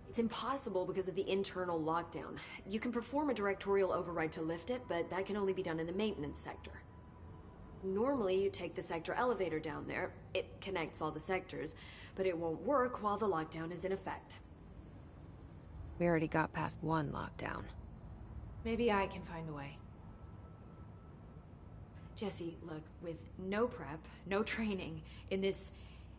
It's impossible because of the internal lockdown. You can perform a directorial override to lift it, but that can only be done in the maintenance sector. Normally, you take the sector elevator down there. It connects all the sectors, but it won't work while the lockdown is in effect. We already got past one lockdown. Maybe I can find a way. Jesse, look, with no prep, no training in this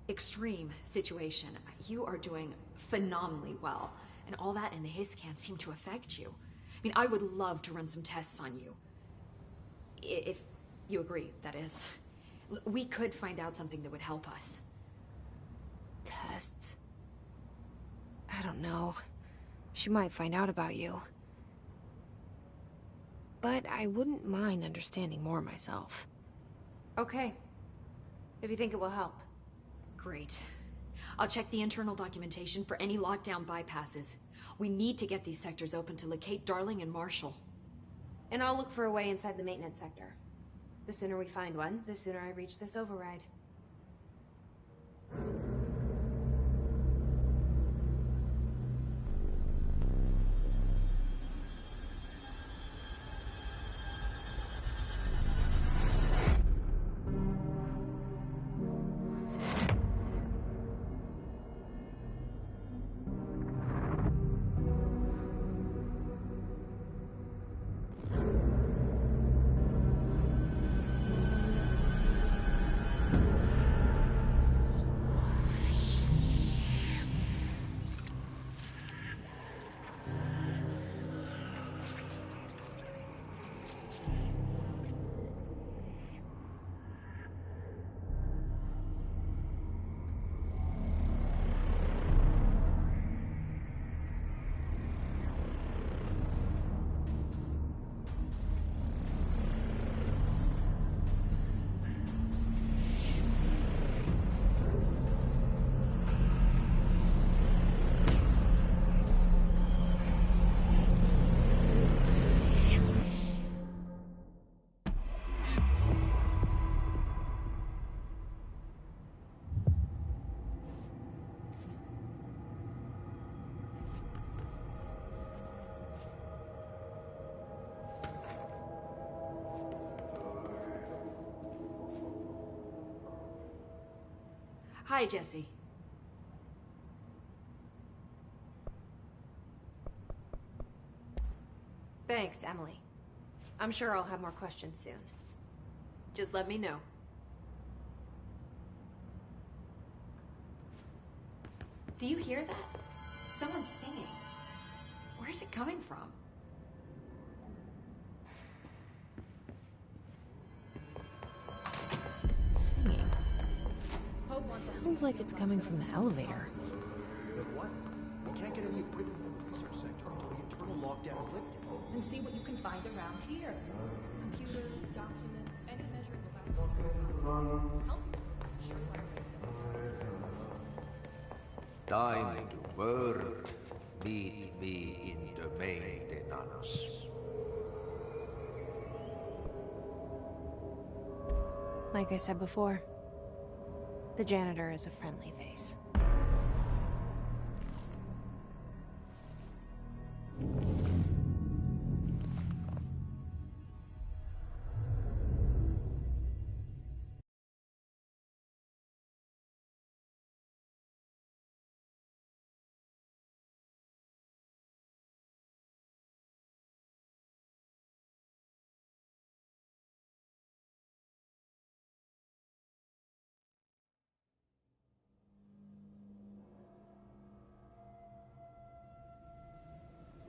extreme situation, you are doing phenomenally well. And all that and the hiss can't seem to affect you. I mean, I would love to run some tests on you. If you agree, that is. We could find out something that would help us. Tests? I don't know. She might find out about you. But I wouldn't mind understanding more myself. Okay. If you think it will help. Great. I'll check the internal documentation for any lockdown bypasses. We need to get these sectors open to locate Darling and Marshall. And I'll look for a way inside the maintenance sector. The sooner we find one, the sooner I reach this override. Hi, Jesse. Thanks, Emily. I'm sure I'll have more questions soon. Just let me know. Do you hear that? Someone's singing. Where's it coming from? Singing. Sounds like it's coming from the elevator. But what? We can't get any equipment from the research center until the internal lockdown is lifted. And see what you can find around here. Computers, documents, any measurable Time to work. Meet me in the maintenance. Like I said before, the janitor is a friendly face.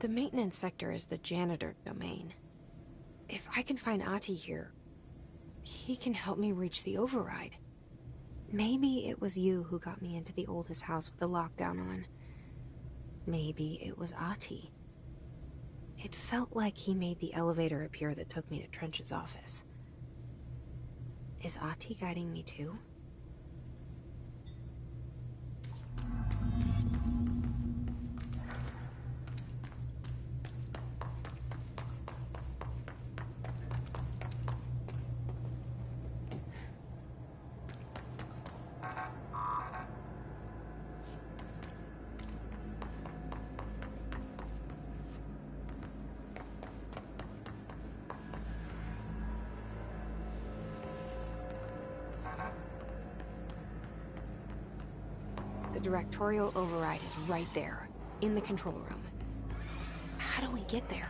The maintenance sector is the janitor domain. If I can find Ahti here, he can help me reach the override. Maybe it was you who got me into the oldest house with the lockdown on. Maybe it was Ahti. It felt like he made the elevator appear that took me to Trench's office. Is Ahti guiding me too? The directorial override is right there, in the control room. How do we get there?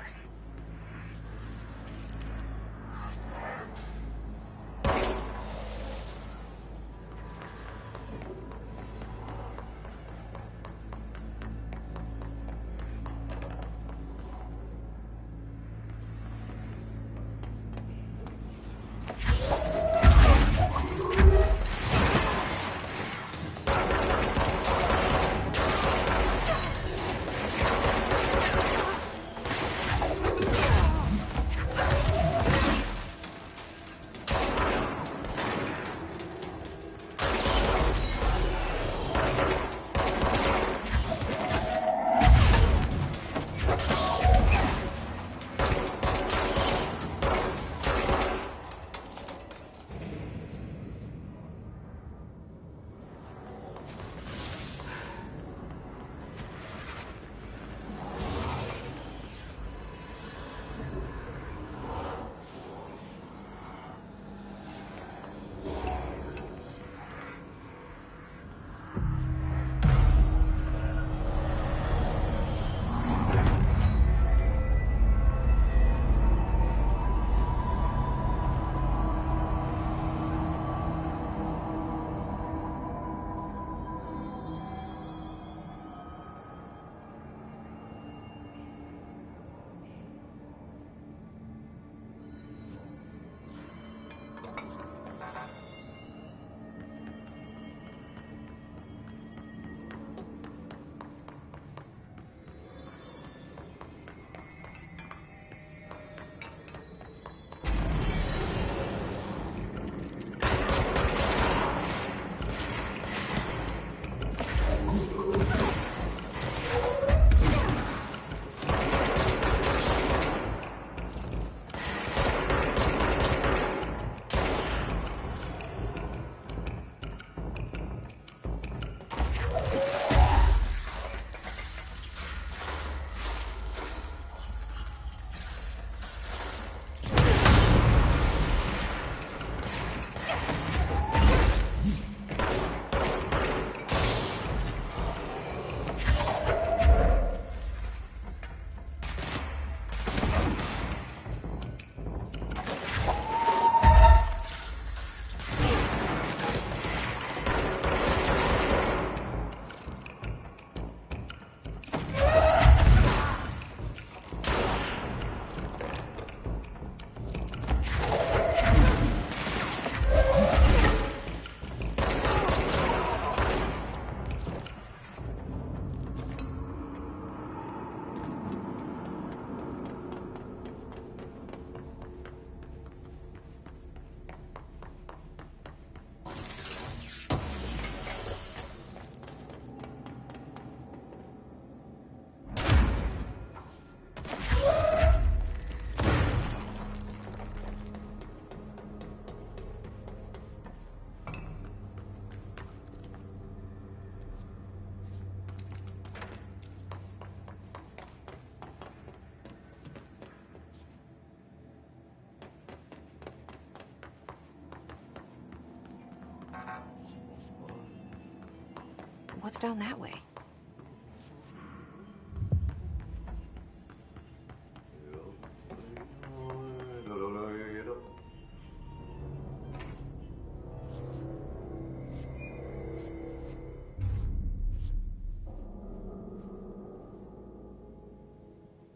What's down that way?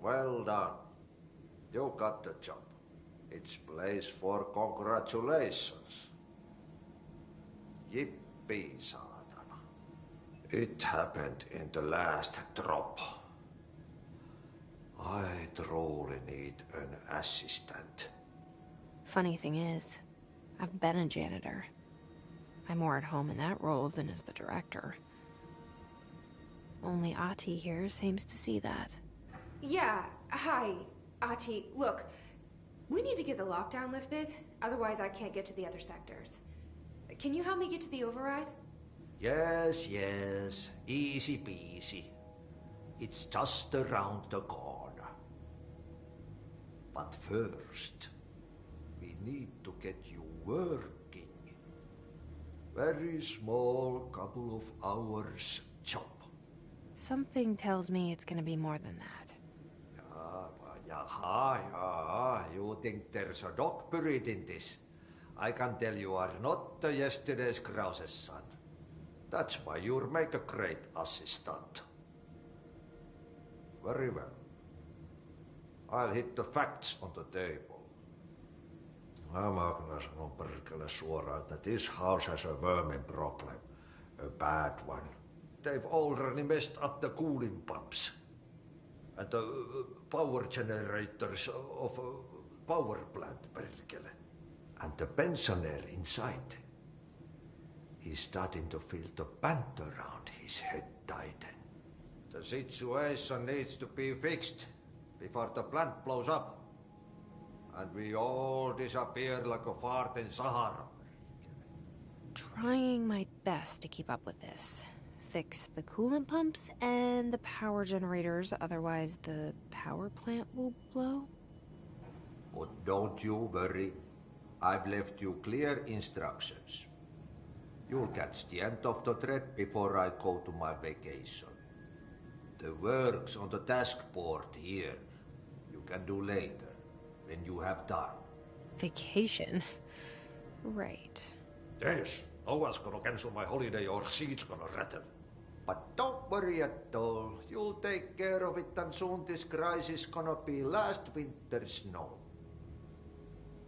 Well done. You got the job. It's place for congratulations. Yippee, saatana. It happened in the last drop. I truly need an assistant. Funny thing is, I've been a janitor. I'm more at home in that role than as the director. Only Ati here seems to see that. Yeah, hi, Ati. Look, we need to get the lockdown lifted, otherwise I can't get to the other sectors. Can you help me get to the override? Yes, yes. Easy peasy. It's just around the corner. But first, we need to get you working. Very small, couple of hours job. Something tells me it's gonna be more than that. Yeah. You think there's a dog buried in this? I can tell you are not the yesterday's Krause's son. That's why you'll make a great assistant. Very well. I'll hit the facts on the table. Mä kyllä sanon perkele suoraan, että this house has a vermin problem. A bad one. They've already messed up the cooling pumps. And the power generators of a power plant, perkele. And the pensioner inside is starting to feel the band around his head tighten. The situation needs to be fixed before the plant blows up. And we all disappear like a fart in Sahara. Trying my best to keep up with this. Fix the coolant pumps and the power generators, otherwise the power plant will blow. But don't you worry. I've left you clear instructions. You'll catch the end of the thread before I go to my vacation. The work's on the task board here. You can do later, when you have time. Vacation? Right. Yes, no one's gonna cancel my holiday or seat's gonna rattle. But don't worry at all. You'll take care of it and soon this crisis gonna be last winter's snow.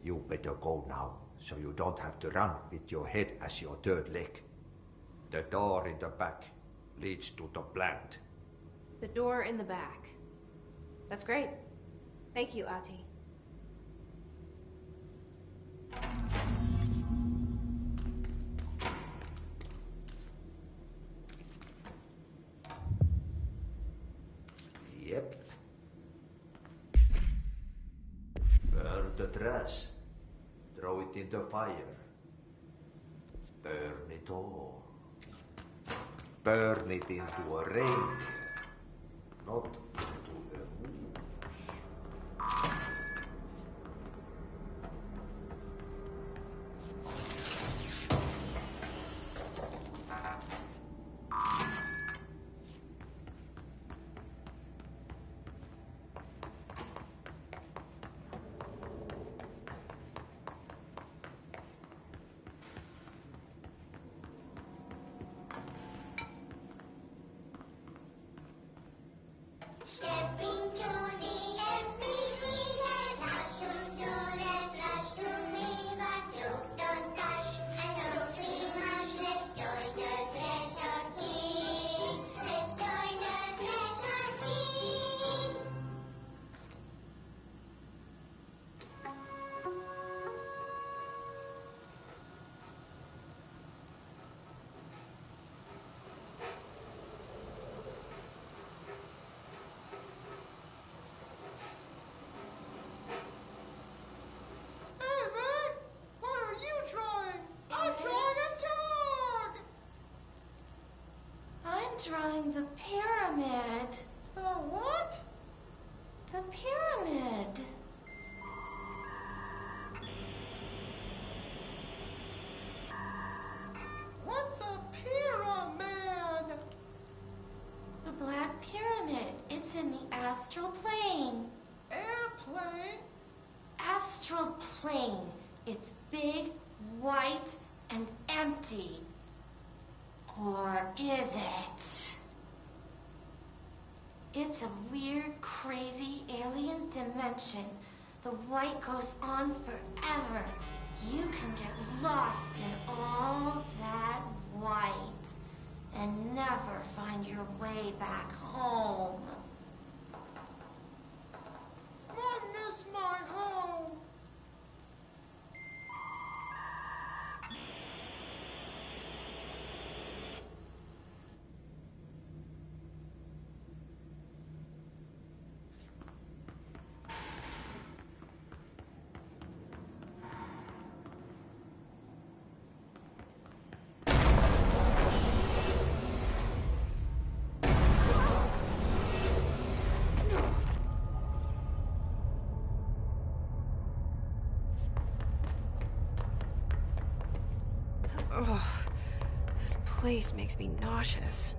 You better go now, so you don't have to run with your head as your third leg. The door in the back leads to the plant. The door in the back. That's great. Thank you, Ati. Yep. Burn the trash. Throw it in the fire. Burn it all. Burn it into a reindeer, not into a moose. Step into the FBC, there's lots to do, there's lots to read, but you don't touch and don't scream much. Let's join the treasure keys. Let's join the treasure keys. Drawing the pyramid. The what? The pyramid. What's a pyramid? in the astral plane. Airplane? Astral plane. It's big, white, and empty. Or is it? It's a weird, crazy alien dimension. The white goes on forever. You can get lost in all that white and never find your way back home. I miss my home. Ugh, this place makes me nauseous.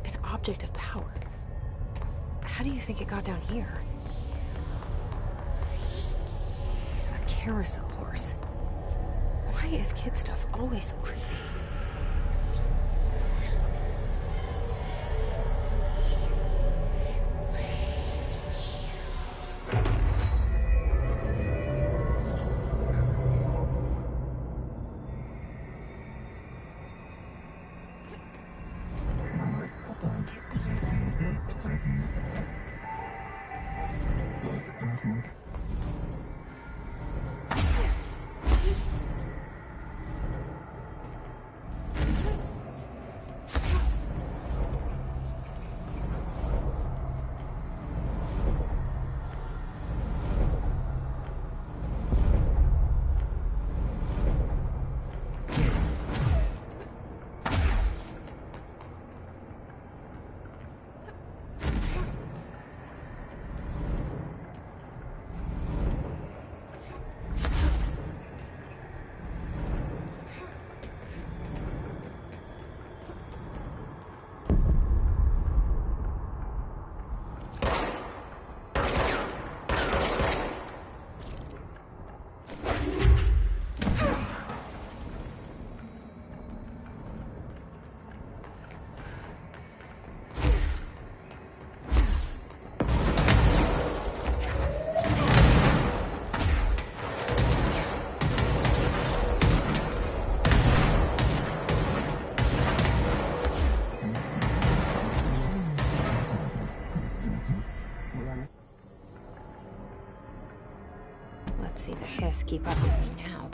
An object of power. How do you think it got down here? A carousel horse. Why is kid stuff always so creepy? See the hiss keep up with me now.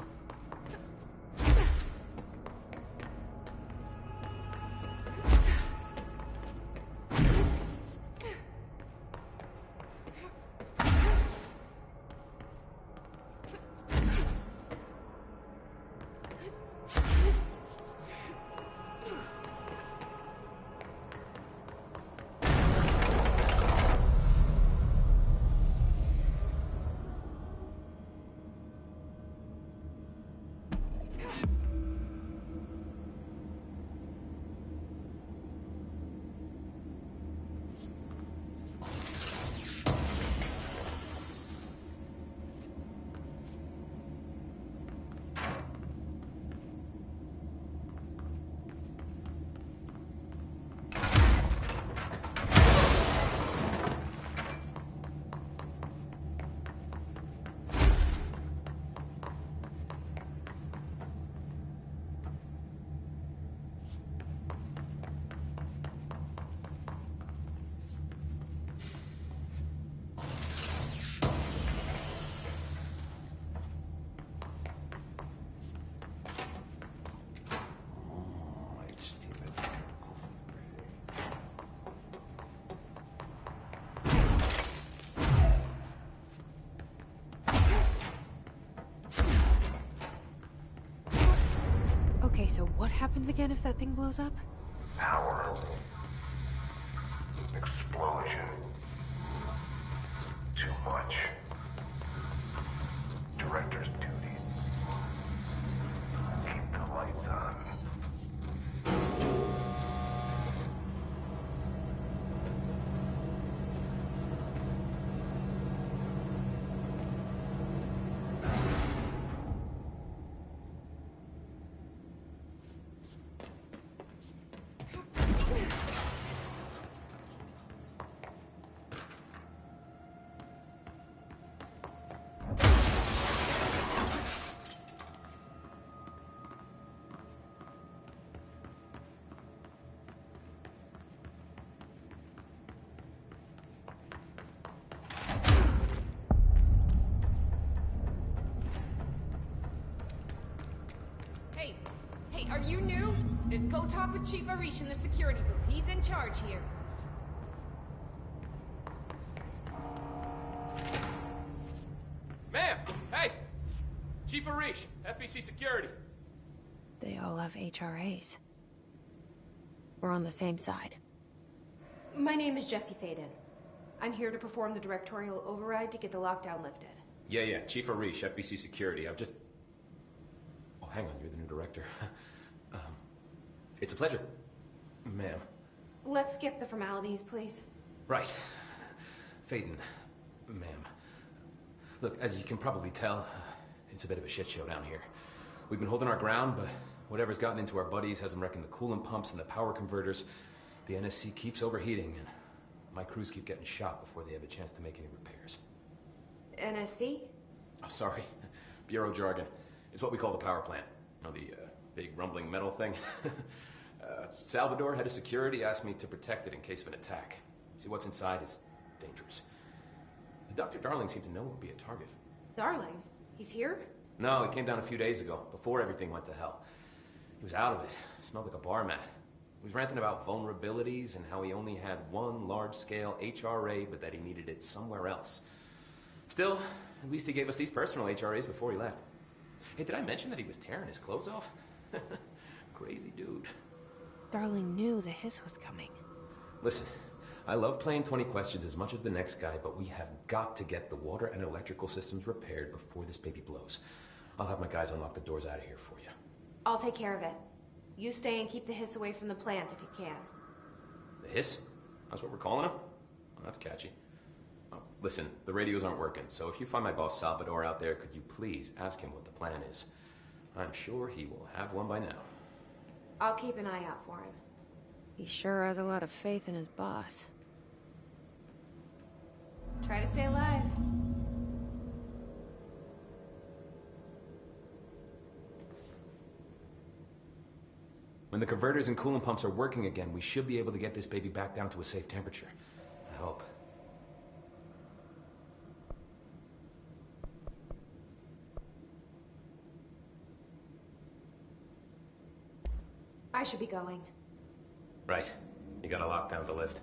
Okay, so what happens again if that thing blows up? Power. Explosion. Too much. Director's duty. Keep the lights on. are you new? Go talk with Chief Arish in the security booth. He's in charge here. Ma'am! Hey! Chief Arish, FBC Security. They all have HRAs. We're on the same side. My name is Jesse Faden. I'm here to perform the directorial override to get the lockdown lifted. Yeah, Chief Arish, FBC Security. I've just... Oh, hang on, you're the new director. It's a pleasure, ma'am. Let's skip the formalities, please. Right. Faden, ma'am. Look, as you can probably tell, it's a bit of a shit show down here. We've been holding our ground, but whatever's gotten into our buddies has them wrecking the coolant pumps and the power converters. The NSC keeps overheating, and my crews keep getting shot before they have a chance to make any repairs. NSC? Oh, sorry. Bureau jargon. It's what we call the power plant. You know, the big rumbling metal thing? Salvador, head of security, asked me to protect it in case of an attack. See, what's inside is dangerous. Dr. Darling seemed to know it would be a target. Darling? He's here? No, he came down a few days ago, before everything went to hell. He was out of it. Smelled like a bar mat. He was ranting about vulnerabilities and how he only had one large-scale HRA, but that he needed it somewhere else. Still, at least he gave us these personal HRAs before he left. Hey, did I mention that he was tearing his clothes off? Crazy dude. Darling knew the hiss was coming. Listen, I love playing 20 questions as much as the next guy, but we have got to get the water and electrical systems repaired before this baby blows. I'll have my guys unlock the doors out of here for you. I'll take care of it. You stay and keep the hiss away from the plant if you can. The hiss? That's what we're calling him? Oh, that's catchy. Oh, listen, the radios aren't working, so if you find my boss Salvador out there, could you please ask him what the plan is? I'm sure he will have one by now. I'll keep an eye out for him. He sure has a lot of faith in his boss. Try to stay alive. When the converters and coolant pumps are working again, we should be able to get this baby back down to a safe temperature. I hope. I should be going. Right. You got a lockdown to lift.